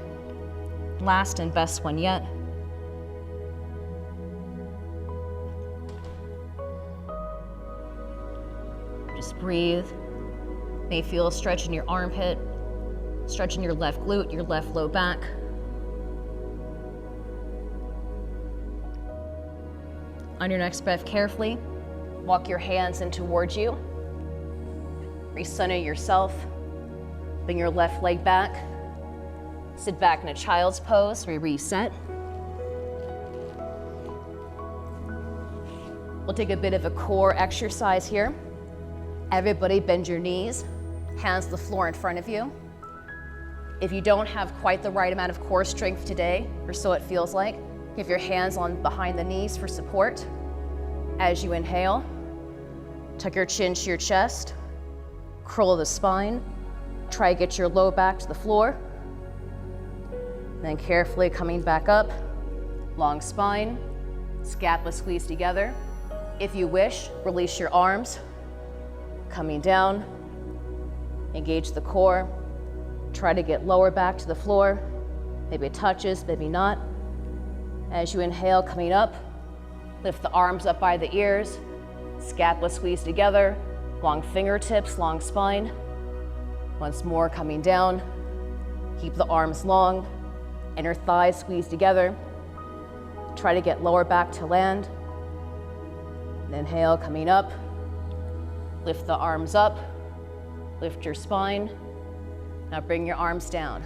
Last and best one yet. Just breathe. May feel a stretch in your armpit, stretch in your left glute, your left low back. On your next breath, carefully walk your hands in towards you. Recenter yourself. Bring your left leg back. Sit back in a child's pose. We reset. We'll take a bit of a core exercise here. Everybody bend your knees, hands to the floor in front of you. If you don't have quite the right amount of core strength today, or so it feels like, give your hands on behind the knees for support. As you inhale, tuck your chin to your chest, curl the spine, try to get your low back to the floor. Then carefully coming back up, long spine, scapula squeeze together. If you wish, release your arms, coming down, engage the core, try to get lower back to the floor. Maybe it touches, maybe not. As you inhale, coming up, lift the arms up by the ears, scapula squeeze together, long fingertips, long spine. Once more, coming down, keep the arms long, inner thighs squeeze together. Try to get lower back to land. And inhale, coming up, lift the arms up, lift your spine. Now bring your arms down.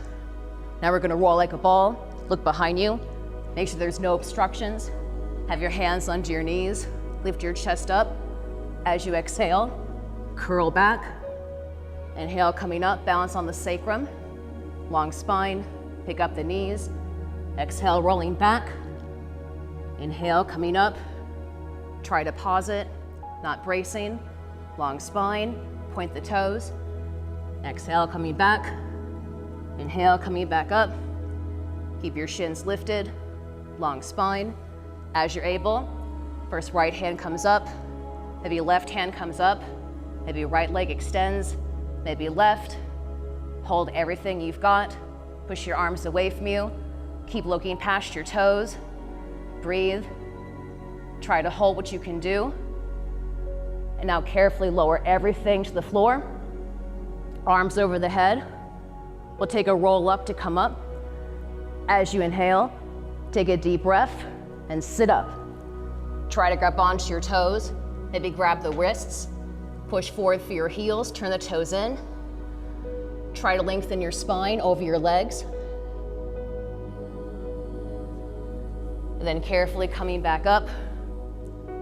Now we're gonna roll like a ball. Look behind you. Make sure there's no obstructions. Have your hands under your knees. Lift your chest up. As you exhale, curl back. Inhale, coming up, balance on the sacrum. Long spine, pick up the knees. Exhale, rolling back. Inhale, coming up. Try to pause it, not bracing. Long spine, point the toes. Exhale, coming back. Inhale, coming back up. Keep your shins lifted, long spine. As you're able, first right hand comes up, maybe left hand comes up, maybe right leg extends, maybe left. Hold everything you've got. Push your arms away from you. Keep looking past your toes. Breathe. Try to hold what you can do. And now carefully lower everything to the floor. Arms over the head. We'll take a roll up to come up. As you inhale, take a deep breath and sit up. Try to grab onto your toes. Maybe grab the wrists. Push forward through your heels, turn the toes in. Try to lengthen your spine over your legs. And then carefully coming back up.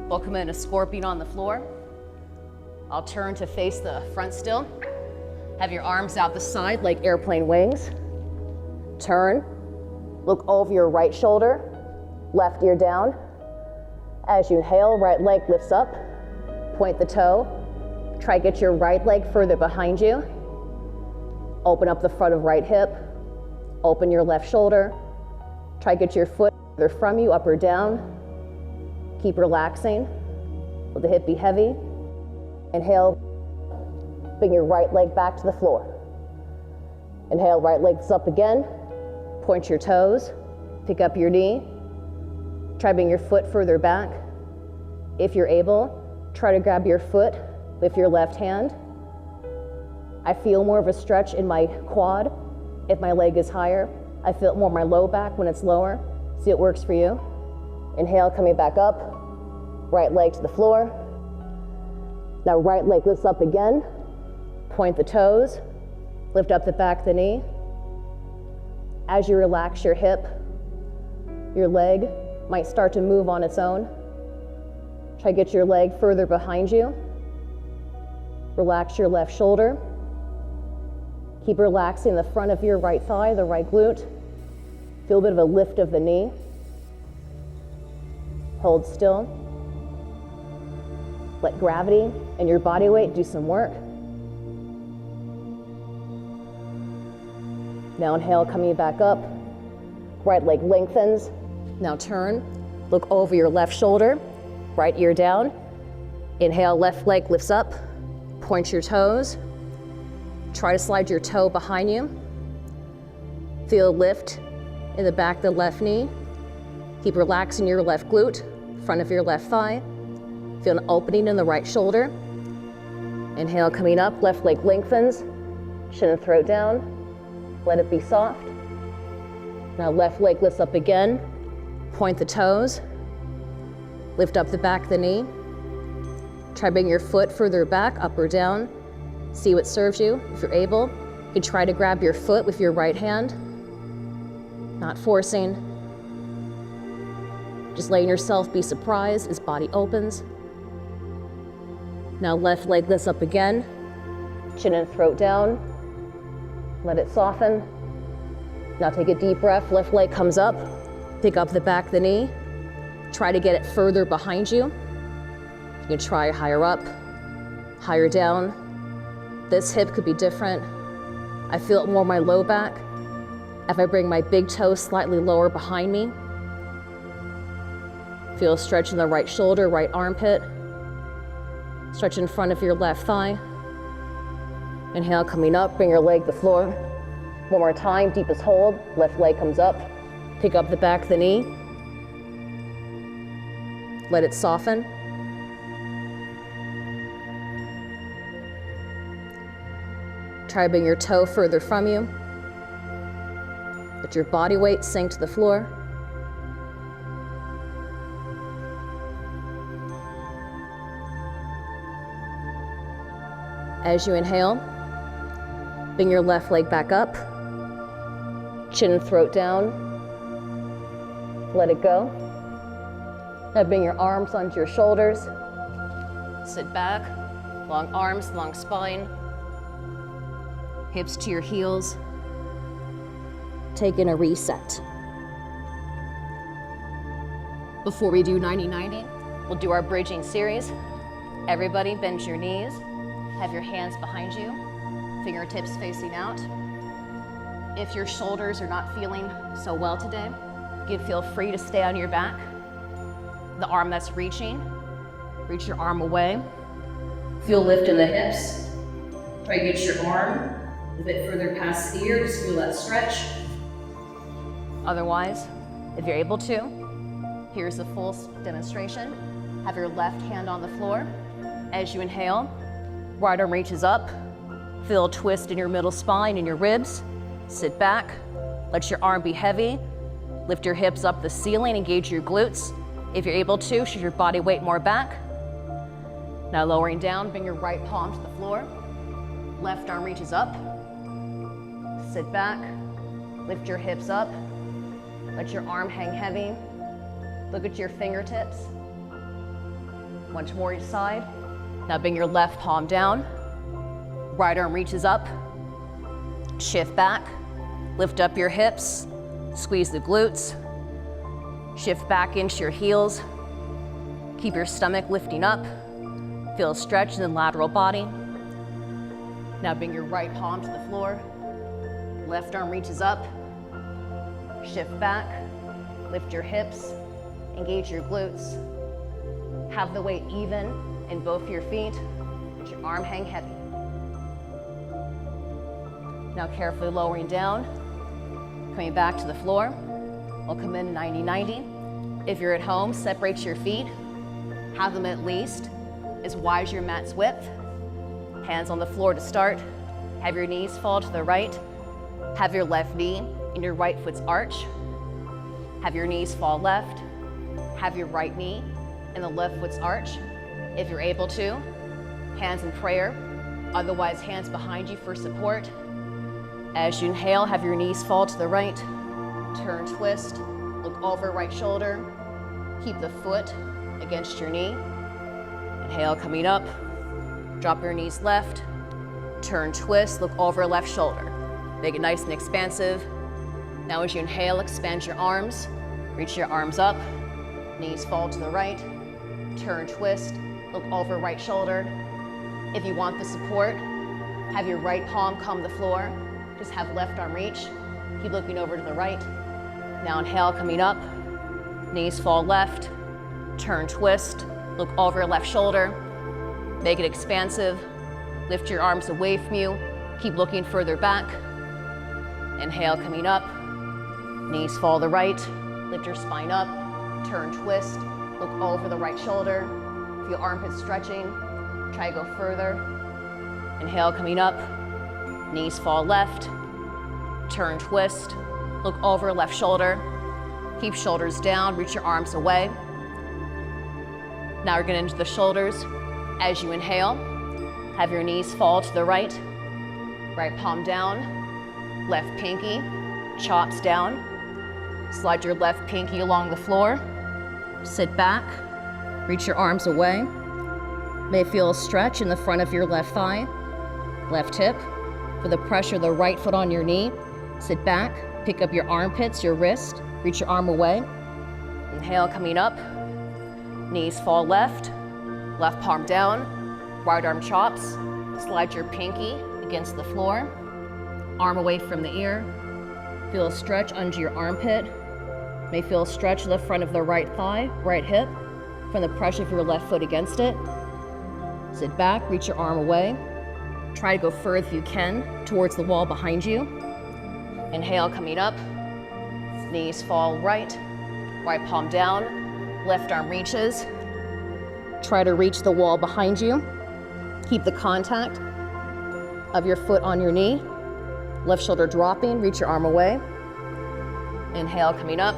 We'll come in a scorpion on the floor. I'll turn to face the front still. Have your arms out the side like airplane wings. Turn, look over your right shoulder, left ear down. As you inhale, right leg lifts up, point the toe. Try to get your right leg further behind you. Open up the front of right hip, open your left shoulder. Try to get your foot further from you, up or down. Keep relaxing. Let the hip be heavy. Inhale, bring your right leg back to the floor. Inhale, right leg's up again. Point your toes, pick up your knee. Try to bring your foot further back. If you're able, try to grab your foot with your left hand. I feel more of a stretch in my quad if my leg is higher. I feel more in my low back when it's lower. See what works for you. Inhale, coming back up. Right leg to the floor. Now right leg lifts up again. Point the toes. Lift up the back of the knee. As you relax your hip, your leg might start to move on its own. Try to get your leg further behind you. Relax your left shoulder. Keep relaxing the front of your right thigh, the right glute. Feel a bit of a lift of the knee. Hold still. Let gravity and your body weight do some work. Now inhale, coming back up. Right leg lengthens. Now turn, look over your left shoulder, right ear down. Inhale, left leg lifts up. Point your toes. Try to slide your toe behind you. Feel a lift in the back of the left knee. Keep relaxing your left glute, front of your left thigh. Feel an opening in the right shoulder. Inhale, coming up, left leg lengthens. Chin and throat down. Let it be soft. Now left leg lifts up again. Point the toes. Lift up the back of the knee. Try bring your foot further back, up or down. See what serves you. If you're able, you can try to grab your foot with your right hand. Not forcing. Just letting yourself be surprised as body opens. Now left leg lifts up again. Chin and throat down. Let it soften. Now take a deep breath. Left leg comes up. Pick up the back of the knee. Try to get it further behind you. You can try higher up, higher down. This hip could be different. I feel it more in my low back. If I bring my big toe slightly lower behind me, feel a stretch in the right shoulder, right armpit. Stretch in front of your left thigh. Inhale, coming up, bring your leg to the floor. One more time, deepest hold, left leg comes up. Pick up the back of the knee. Let it soften. Try to bring your toe further from you. Let your body weight sink to the floor. As you inhale, bring your left leg back up. Chin and throat down. Let it go. Now bring your arms onto your shoulders. Sit back. Long arms, long spine. Hips to your heels. Take in a reset. Before we do 90-90, we'll do our bridging series. Everybody bend your knees. Have your hands behind you. Fingertips facing out. If your shoulders are not feeling so well today, you feel free to stay on your back. The arm that's reaching, reach your arm away. Feel lift in the hips. Try to get your arm a bit further past the ear, just feel that stretch. Otherwise, if you're able to, here's the full demonstration. Have your left hand on the floor. As you inhale, right arm reaches up. Feel a twist in your middle spine and your ribs. Sit back, let your arm be heavy. Lift your hips up the ceiling, engage your glutes. If you're able to, shift your body weight more back. Now lowering down, bring your right palm to the floor. Left arm reaches up. Sit back, lift your hips up. Let your arm hang heavy. Look at your fingertips. Once more each side. Now bring your left palm down. Right arm reaches up. Shift back, lift up your hips, squeeze the glutes. Shift back into your heels. Keep your stomach lifting up. Feel a stretch in the lateral body. Now bring your right palm to the floor. Left arm reaches up. Shift back, lift your hips, engage your glutes. Have the weight even in both your feet. Let your arm hang heavy. Now carefully lowering down, coming back to the floor. We'll come in 90-90. If you're at home, separate your feet. Have them at least as wide as your mat's width. Hands on the floor to start. Have your knees fall to the right. Have your left knee in your right foot's arch. Have your knees fall left. Have your right knee in the left foot's arch. If you're able to, hands in prayer. Otherwise, hands behind you for support. As you inhale, have your knees fall to the right. Turn, twist, look over right shoulder. Keep the foot against your knee. Inhale, coming up. Drop your knees left. Turn, twist, look over left shoulder. Make it nice and expansive. Now as you inhale, expand your arms. Reach your arms up. Knees fall to the right. Turn, twist, look over right shoulder. If you want the support, have your right palm come to the floor. Just have left arm reach. Keep looking over to the right. Now inhale, coming up. Knees fall left. Turn, twist, look over left shoulder. Make it expansive. Lift your arms away from you. Keep looking further back. Inhale, coming up. Knees fall to the right. Lift your spine up. Turn, twist, look over the right shoulder. Feel armpits stretching. Try to go further. Inhale, coming up. Knees fall left. Turn, twist, look over left shoulder. Keep shoulders down, reach your arms away. Now we're going into the shoulders. As you inhale, have your knees fall to the right. Right palm down, left pinky, chops down. Slide your left pinky along the floor. Sit back, reach your arms away. May feel a stretch in the front of your left thigh, left hip. For the pressure of the right foot on your knee, sit back, pick up your armpits, your wrist, reach your arm away. Inhale, coming up. Knees fall left, left palm down, right arm chops. Slide your pinky against the floor, arm away from the ear. Feel a stretch under your armpit. May feel a stretch to the front of the right thigh, right hip, from the pressure of your left foot against it. Sit back, reach your arm away. Try to go further if you can towards the wall behind you. Inhale, coming up. Knees fall right, right palm down, left arm reaches. Try to reach the wall behind you. Keep the contact of your foot on your knee. Left shoulder dropping, reach your arm away. Inhale, coming up.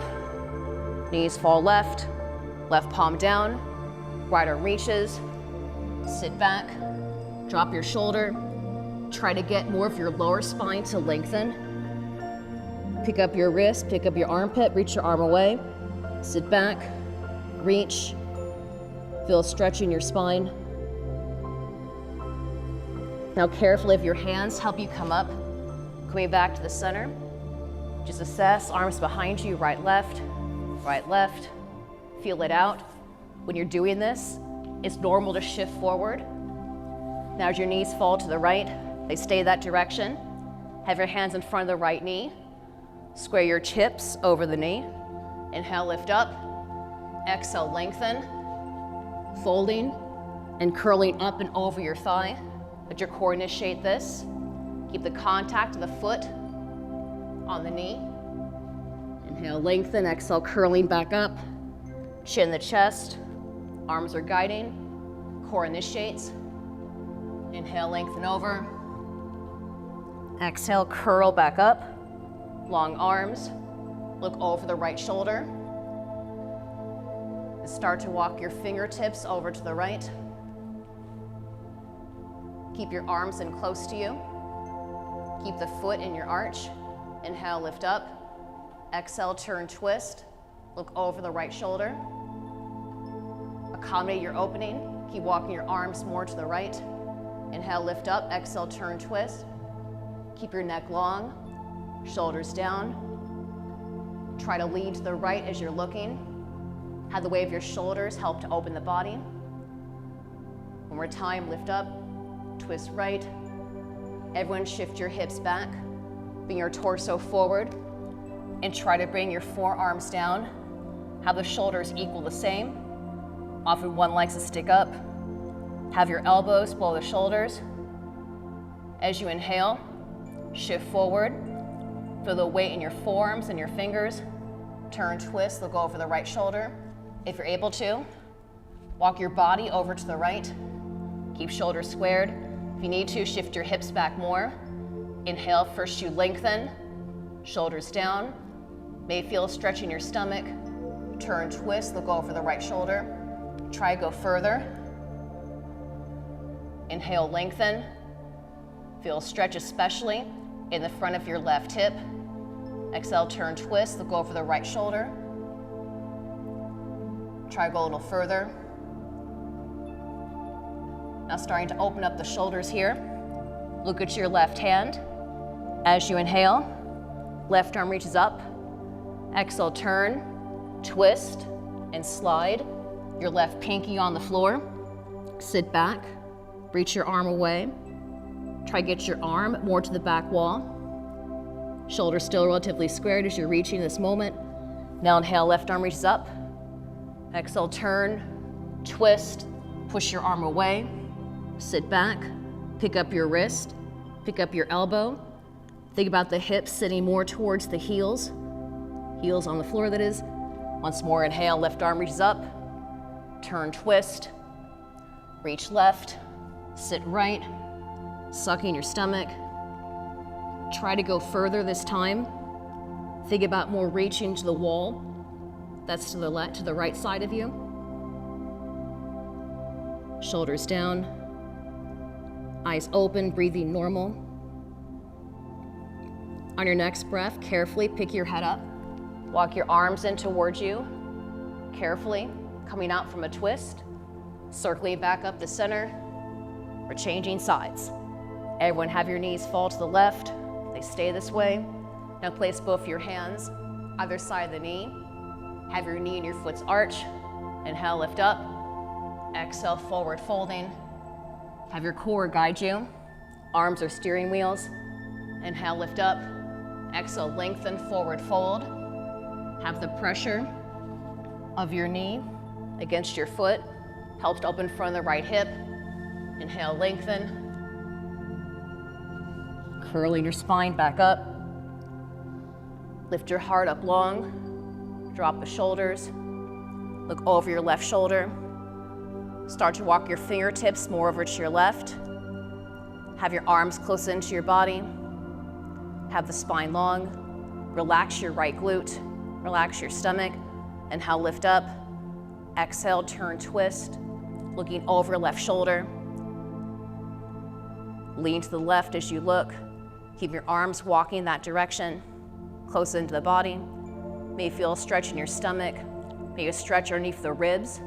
Knees fall left, left palm down, right arm reaches. Sit back, drop your shoulder. Try to get more of your lower spine to lengthen. Pick up your wrist, pick up your armpit, reach your arm away. Sit back, reach. Feel a stretch in your spine. Now carefully, if your hands help you come up, coming back to the center. Just assess, arms behind you, right, left. Feel it out. When you're doing this, it's normal to shift forward. Now as your knees fall to the right, they stay that direction. Have your hands in front of the right knee. Square your hips over the knee. Inhale, lift up. Exhale, lengthen. Folding and curling up and over your thigh. Let your core initiate this. Keep the contact of the foot on the knee. Inhale, lengthen. Exhale, curling back up. Chin the chest. Arms are guiding. Core initiates. Inhale, lengthen over. Exhale, curl back up. Long arms. Look over the right shoulder. And start to walk your fingertips over to the right. Keep your arms in close to you. Keep the foot in your arch. Inhale, lift up. Exhale, turn, twist. Look over the right shoulder. Accommodate your opening. Keep walking your arms more to the right. Inhale, lift up. Exhale, turn, twist. Keep your neck long, shoulders down. Try to lean to the right as you're looking. Have the weight of your shoulders help to open the body. One more time, lift up, twist right. Everyone shift your hips back. Bring your torso forward and try to bring your forearms down. Have the shoulders equal the same. Often one likes to stick up. Have your elbows below the shoulders. As you inhale, shift forward. Feel the weight in your forearms and your fingers. Turn, twist, look over the right shoulder. If you're able to, walk your body over to the right. Keep shoulders squared. If you need to, shift your hips back more. Inhale, first you lengthen, shoulders down. May feel a stretch in your stomach. Turn, twist, look over the right shoulder. Try to go further. Inhale, lengthen. Feel a stretch especially in the front of your left hip. Exhale, turn, twist, look over the right shoulder. Try to go a little further. Now starting to open up the shoulders here. Look at your left hand. As you inhale, left arm reaches up. Exhale, turn, twist, and slide your left pinky on the floor. Sit back, reach your arm away. Try to get your arm more to the back wall. Shoulders still relatively squared as you're reaching this moment. Now inhale, left arm reaches up. Exhale, turn, twist, push your arm away. Sit back, pick up your wrist, pick up your elbow. Think about the hips sitting more towards the heels. Heels on the floor, that is. Once more, inhale, left arm reaches up. Turn, twist, reach left, sit right, sucking your stomach. Try to go further this time. Think about more reaching to the wall. That's to the right side of you. Shoulders down, eyes open, breathing normal. On your next breath, carefully pick your head up. Walk your arms in towards you, carefully, coming out from a twist, circling back up the center. We're changing sides. Everyone have your knees fall to the left. They stay this way. Now place both your hands either side of the knee. Have your knee and your foot's arch. Inhale, lift up. Exhale, forward folding. Have your core guide you. Arms are steering wheels. Inhale, lift up. Exhale, lengthen, forward fold. Have the pressure of your knee against your foot. Helps to open front of the right hip. Inhale, lengthen. Curling your spine back up. Lift your heart up long. Drop the shoulders. Look over your left shoulder. Start to walk your fingertips more over to your left. Have your arms close into your body. Have the spine long. Relax your right glute. Relax your stomach. Inhale, lift up. Exhale, turn, twist. Looking over left shoulder. Lean to the left as you look. Keep your arms walking in that direction. Close into the body. May you feel a stretch in your stomach. May you stretch underneath the ribs.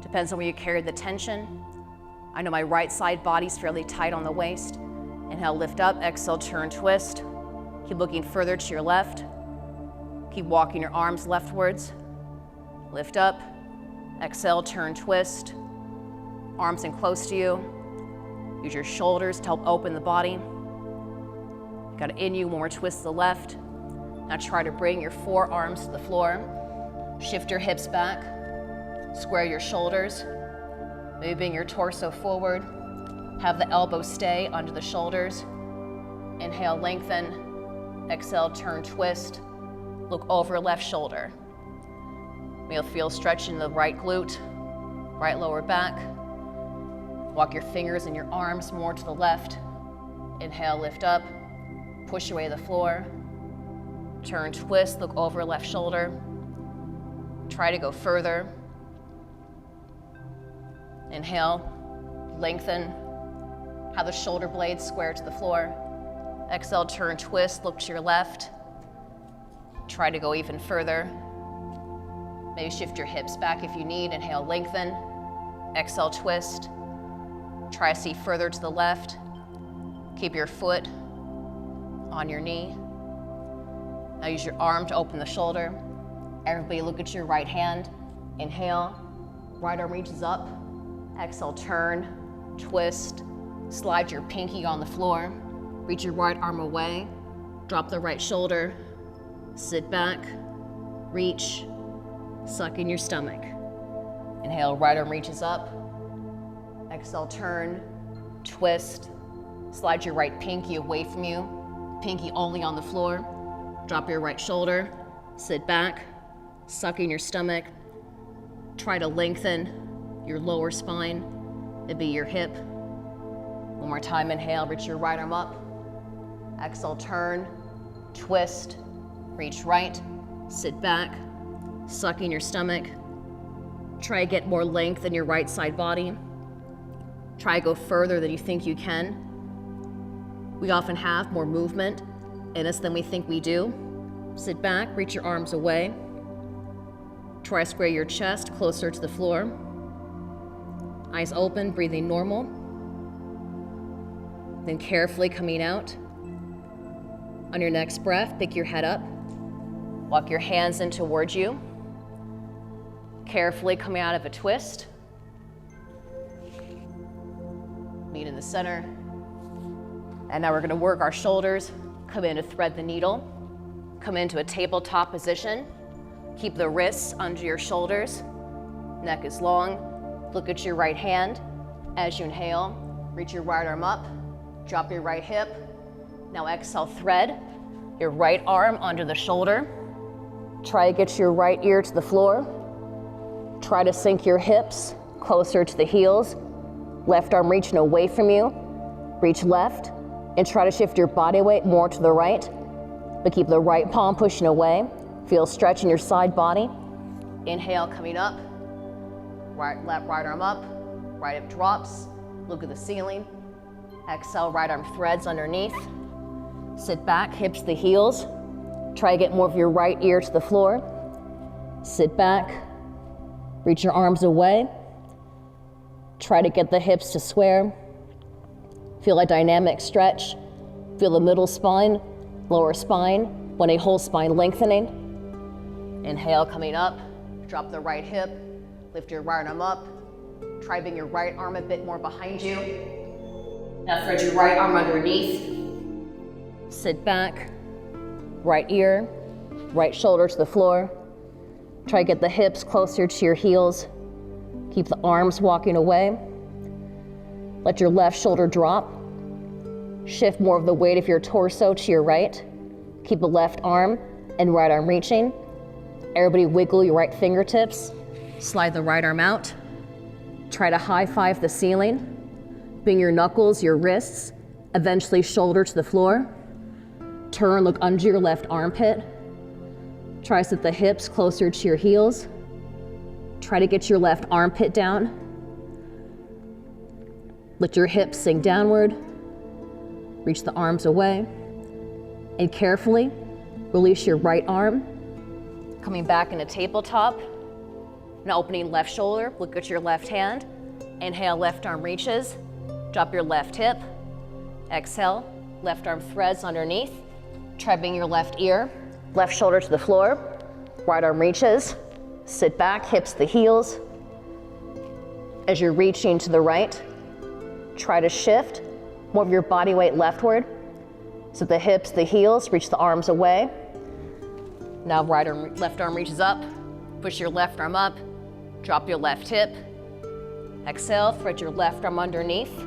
Depends on where you carry the tension. I know my right side body's fairly tight on the waist. Inhale, lift up. Exhale, turn, twist. Keep looking further to your left. Keep walking your arms leftwards. Lift up. Exhale, turn, twist. Arms in close to you. Use your shoulders to help open the body. Got it in you, one more twist to the left. Now try to bring your forearms to the floor. Shift your hips back. Square your shoulders. Maybe bring your torso forward. Have the elbows stay under the shoulders. Inhale, lengthen. Exhale, turn, twist. Look over left shoulder. You'll feel stretch in the right glute, right lower back. Walk your fingers and your arms more to the left. Inhale, lift up. Push away the floor. Turn, twist, look over left shoulder. Try to go further. Inhale, lengthen. Have the shoulder blades square to the floor. Exhale, turn, twist, look to your left. Try to go even further. Maybe shift your hips back if you need. Inhale, lengthen. Exhale, twist. Try to see further to the left. Keep your foot on your knee. Now use your arm to open the shoulder. Everybody look at your right hand. Inhale, right arm reaches up. Exhale, turn, twist. Slide your pinky on the floor. Reach your right arm away. Drop the right shoulder. Sit back, reach, suck in your stomach. Inhale, right arm reaches up. Exhale, turn, twist. Slide your right pinky away from you. Pinky only on the floor. Drop your right shoulder. Sit back, suck in your stomach. Try to lengthen your lower spine. It'd be your hip. One more time, inhale, reach your right arm up. Exhale, turn, twist, reach right, sit back, suck in your stomach. Try to get more length in your right side body. Try to go further than you think you can. We often have more movement in us than we think we do. Sit back, reach your arms away. Try to square your chest closer to the floor. Eyes open, breathing normal. Then carefully coming out. On your next breath, pick your head up. Walk your hands in towards you. Carefully coming out of a twist. Meet in the center. And now we're going to work our shoulders. Come in to thread the needle. Come into a tabletop position. Keep the wrists under your shoulders. Neck is long. Look at your right hand. As you inhale, reach your right arm up. Drop your right hip. Now exhale, thread your right arm under the shoulder. Try to get your right ear to the floor. Try to sink your hips closer to the heels. Left arm reaching away from you. Reach left and try to shift your body weight more to the right, but keep the right palm pushing away. Feel stretch in your side body. Inhale, coming up. Right arm up. Right hip drops. Look at the ceiling. Exhale, right arm threads underneath. Sit back, hips to the heels. Try to get more of your right ear to the floor. Sit back. Reach your arms away. Try to get the hips to square. Feel a dynamic stretch. Feel the middle spine, lower spine, when a whole spine lengthening. Inhale, coming up. Drop the right hip. Lift your right arm up. Try to bring your right arm a bit more behind you. Now thread your right arm underneath. Sit back. right ear, right shoulder to the floor. Try to get the hips closer to your heels. Keep the arms walking away. Let your left shoulder drop. Shift more of the weight of your torso to your right. Keep the left arm and right arm reaching. Everybody wiggle your right fingertips. Slide the right arm out. Try to high five the ceiling. Bring your knuckles, your wrists, eventually shoulder to the floor. Turn, look under your left armpit. Try to set the hips closer to your heels. Try to get your left armpit down. Let your hips sink downward. Reach the arms away. And carefully release your right arm. Coming back into tabletop. Now opening left shoulder, look at your left hand. Inhale, left arm reaches. Drop your left hip. Exhale, left arm threads underneath. Try bringing your left ear, left shoulder to the floor. Right arm reaches. Sit back, hips to the heels. As you're reaching to the right, try to shift more of your body weight leftward. So the hips, the heels, reach the arms away. Now left arm reaches up. Push your left arm up. Drop your left hip. Exhale, thread your left arm underneath.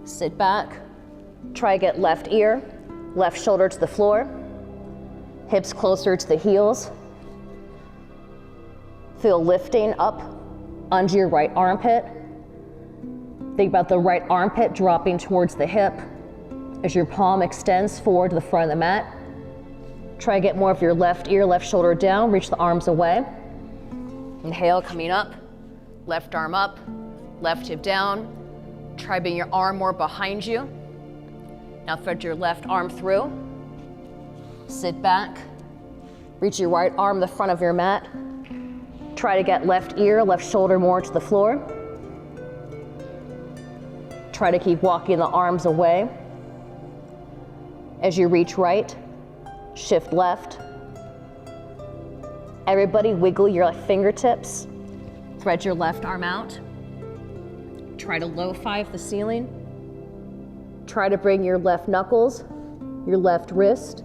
Sit back. Try to get left ear, left shoulder to the floor. Hips closer to the heels. Feel lifting up under your right armpit. Think about the right armpit dropping towards the hip as your palm extends forward to the front of the mat. Try to get more of your left ear, left shoulder down, reach the arms away. Inhale, coming up, left arm up, left hip down. Try bringing your arm more behind you. Now thread your left arm through. Sit back, reach your right arm the front of your mat. Try to get left ear, left shoulder more to the floor. Try to keep walking the arms away. As you reach right, shift left. Everybody wiggle your fingertips. Thread your left arm out. Try to low five the ceiling. Try to bring your left knuckles, your left wrist,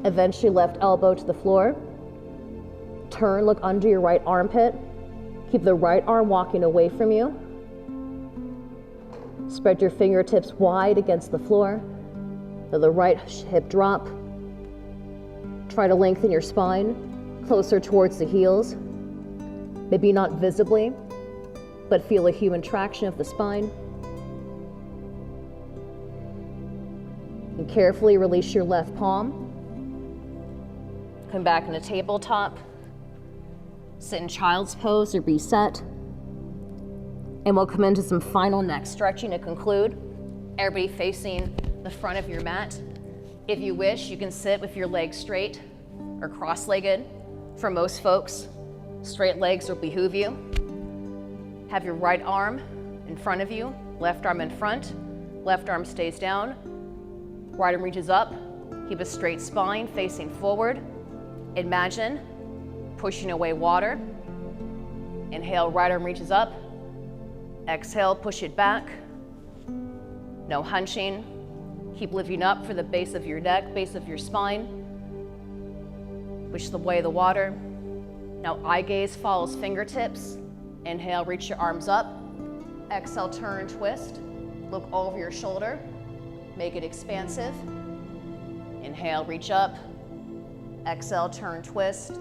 eventually left elbow to the floor. Turn, look under your right armpit. Keep the right arm walking away from you. Spread your fingertips wide against the floor. Let the right hip drop. Try to lengthen your spine closer towards the heels. Maybe not visibly, but feel a human traction of the spine. And carefully release your left palm. Come back into tabletop. Sit in child's pose or reset. And we'll come into some final neck stretching to conclude. Everybody facing the front of your mat. If you wish, you can sit with your legs straight or cross-legged. For most folks, straight legs will behoove you. Have your right arm in front of you, left arm in front, left arm stays down, right arm reaches up. Keep a straight spine facing forward. Imagine pushing away water. Inhale, right arm reaches up. Exhale, push it back. No hunching. Keep lifting up for the base of your neck, base of your spine. Push away the water. Now eye gaze follows fingertips. Inhale, reach your arms up. Exhale, turn, twist. Look over your shoulder. Make it expansive. Inhale, reach up. Exhale, turn, twist.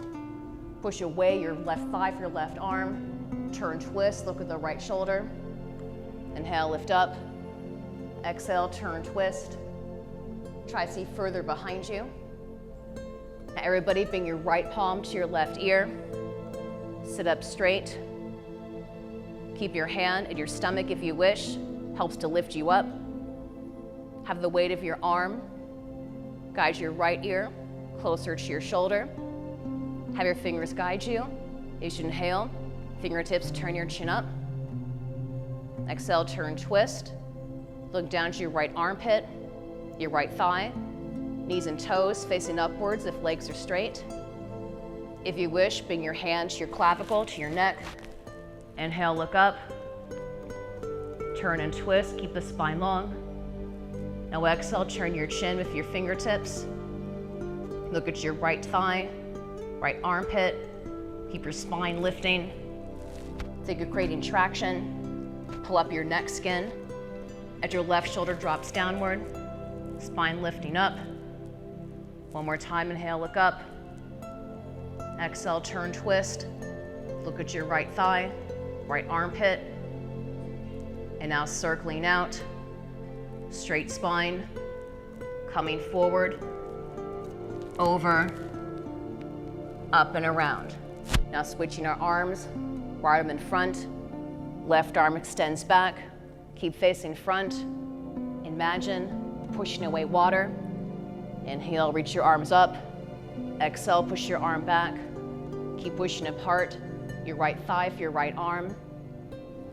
Push away your left thigh for your left arm. Turn, twist, look at the right shoulder. Inhale, lift up. Exhale, turn, twist. Try to see further behind you. Now everybody bring your right palm to your left ear. Sit up straight. Keep your hand at your stomach if you wish. Helps to lift you up. Have the weight of your arm guide your right ear closer to your shoulder. Have your fingers guide you. As you inhale, fingertips turn your chin up. Exhale, turn, twist. Look down to your right armpit, your right thigh, knees and toes facing upwards if legs are straight. If you wish, bring your hand to your clavicle, to your neck. Inhale, look up. Turn and twist, keep the spine long. Now exhale, turn your chin with your fingertips. Look at your right thigh, right armpit. Keep your spine lifting. Think you're creating traction. Pull up your neck skin. As your left shoulder drops downward, spine lifting up. One more time, inhale, look up. Exhale, turn, twist. Look at your right thigh, right armpit. And now circling out, straight spine, coming forward, over, up and around. Now switching our arms, right arm in front, left arm extends back, keep facing front. Imagine pushing away water. Inhale, reach your arms up. Exhale, push your arm back. Keep pushing apart your right thigh for your right arm.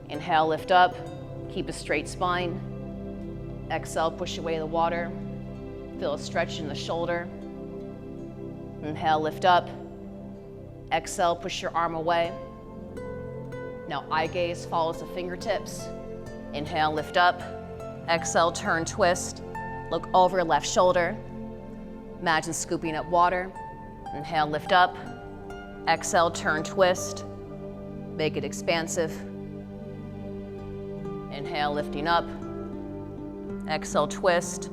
Inhale, lift up, keep a straight spine. Exhale, push away the water. Feel a stretch in the shoulder. Inhale, lift up. Exhale, push your arm away. Now eye gaze follows the fingertips. Inhale, lift up. Exhale, turn, twist. Look over left shoulder. Imagine scooping up water. Inhale, lift up. Exhale, turn, twist. Make it expansive. Inhale, lifting up. Exhale, twist.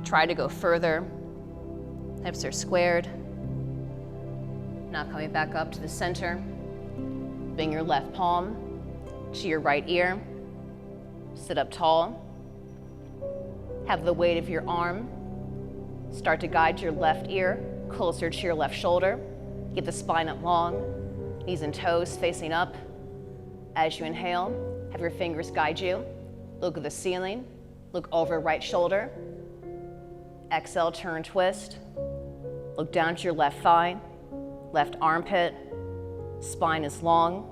Try to go further. Hips are squared. Now coming back up to the center. Bring your left palm to your right ear. Sit up tall. Have the weight of your arm start to guide your left ear closer to your left shoulder. Get the spine up long, knees and toes facing up. As you inhale, have your fingers guide you. Look at the ceiling. Look over right shoulder. Exhale, turn, twist. Look down to your left thigh, left armpit. Spine is long.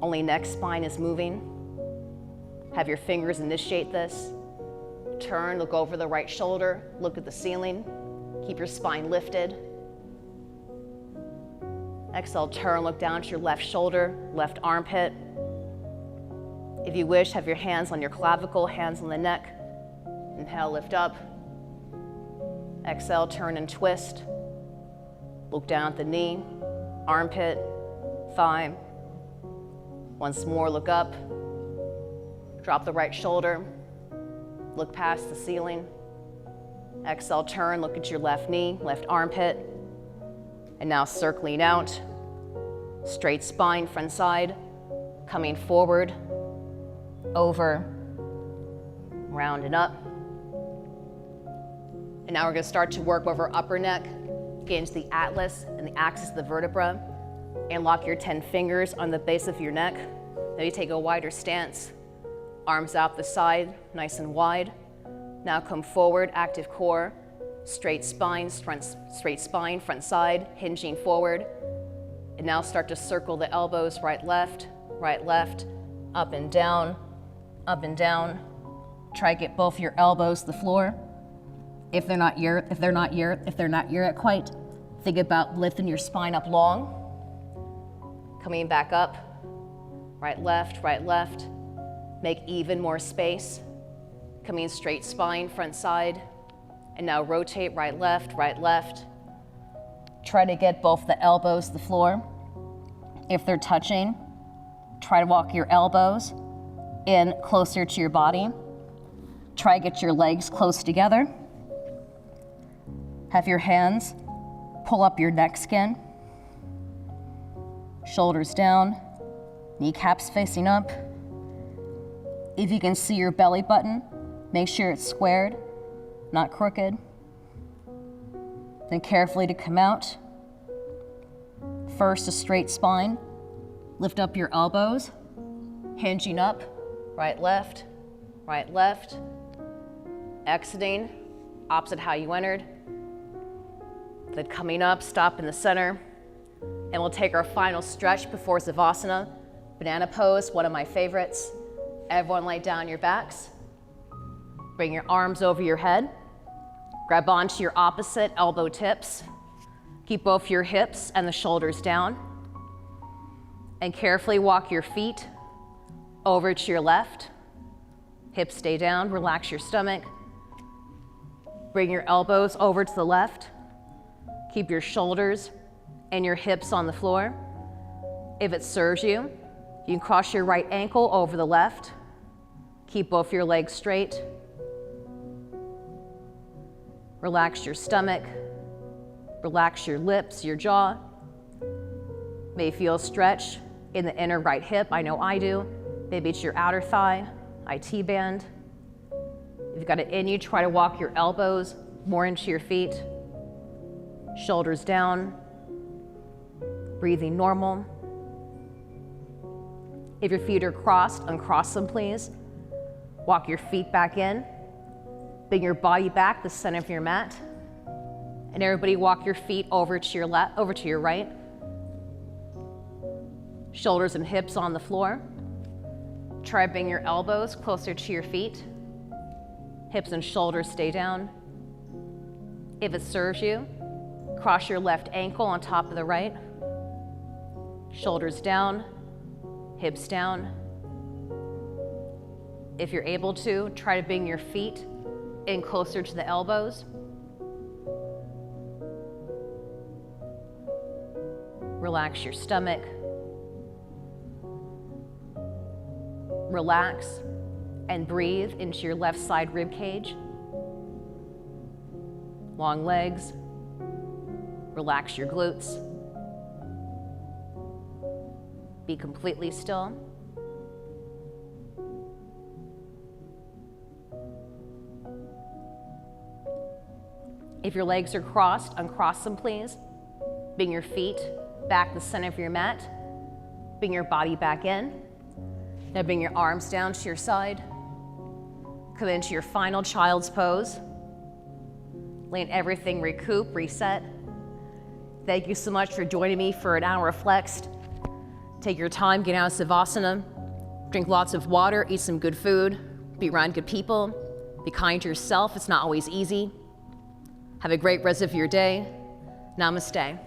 Only next spine is moving. Have your fingers initiate this. Turn, look over the right shoulder, look at the ceiling. Keep your spine lifted. Exhale, turn, look down to your left shoulder, left armpit. If you wish, have your hands on your clavicle, hands on the neck. Inhale, lift up. Exhale, turn and twist. Look down at the knee, armpit, thigh. Once more, look up. Drop the right shoulder. Look past the ceiling. Exhale, turn, look at your left knee, left armpit. And now circling out. Straight spine, front side. Coming forward, over, round and up. And now we're going to start to work over upper neck. Get into the atlas and the axis of the vertebra. And lock your 10 fingers on the base of your neck. Then you take a wider stance. Arms out the side, nice and wide. Now come forward, active core. Straight spine, front side, hinging forward. And now start to circle the elbows, right, left, up and down, up and down. Try to get both your elbows to the floor. If they're not here at quite, think about lifting your spine up long. Coming back up, right, left. Make even more space. Coming straight spine, front side. And now rotate, right, left. Try to get both the elbows to the floor. If they're touching, try to walk your elbows in closer to your body. Try to get your legs close together. Have your hands pull up your neck skin. Shoulders down, kneecaps facing up. If you can see your belly button, make sure it's squared, not crooked. Then carefully to come out. First, a straight spine. Lift up your elbows, hinging up, right, left. Exiting, opposite how you entered. Then coming up, stop in the center. And we'll take our final stretch before Savasana. Banana pose, one of my favorites. Everyone lay down your backs. Bring your arms over your head. Grab onto your opposite elbow tips. Keep both your hips and the shoulders down. And carefully walk your feet over to your left. Hips stay down, relax your stomach. Bring your elbows over to the left. Keep your shoulders and your hips on the floor. If it serves you, you can cross your right ankle over the left. Keep both your legs straight. Relax your stomach. Relax your lips, your jaw. May feel a stretch in the inner right hip. I know I do. Maybe it's your outer thigh, IT band. If you've got it in you, try to walk your elbows more into your feet. Shoulders down. Breathing normal. If your feet are crossed, uncross them, please. Walk your feet back in. Bring your body back, the center of your mat. And everybody walk your feet over to your left, over to your right. Shoulders and hips on the floor. Try to bring your elbows closer to your feet. Hips and shoulders stay down. If it serves you, cross your left ankle on top of the right. Shoulders down, hips down. If you're able to, try to bring your feet in closer to the elbows. Relax your stomach. Relax and breathe into your left side rib cage. Long legs. Relax your glutes. Be completely still. If your legs are crossed, uncross them, please. Bring your feet back the center of your mat. Bring your body back in. Now bring your arms down to your side. Come into your final child's pose. Let everything recoup, reset. Thank you so much for joining me for an hour of Flexed. Take your time, get out of Savasana. Drink lots of water, eat some good food, be around good people, be kind to yourself. It's not always easy. Have a great rest of your day. Namaste.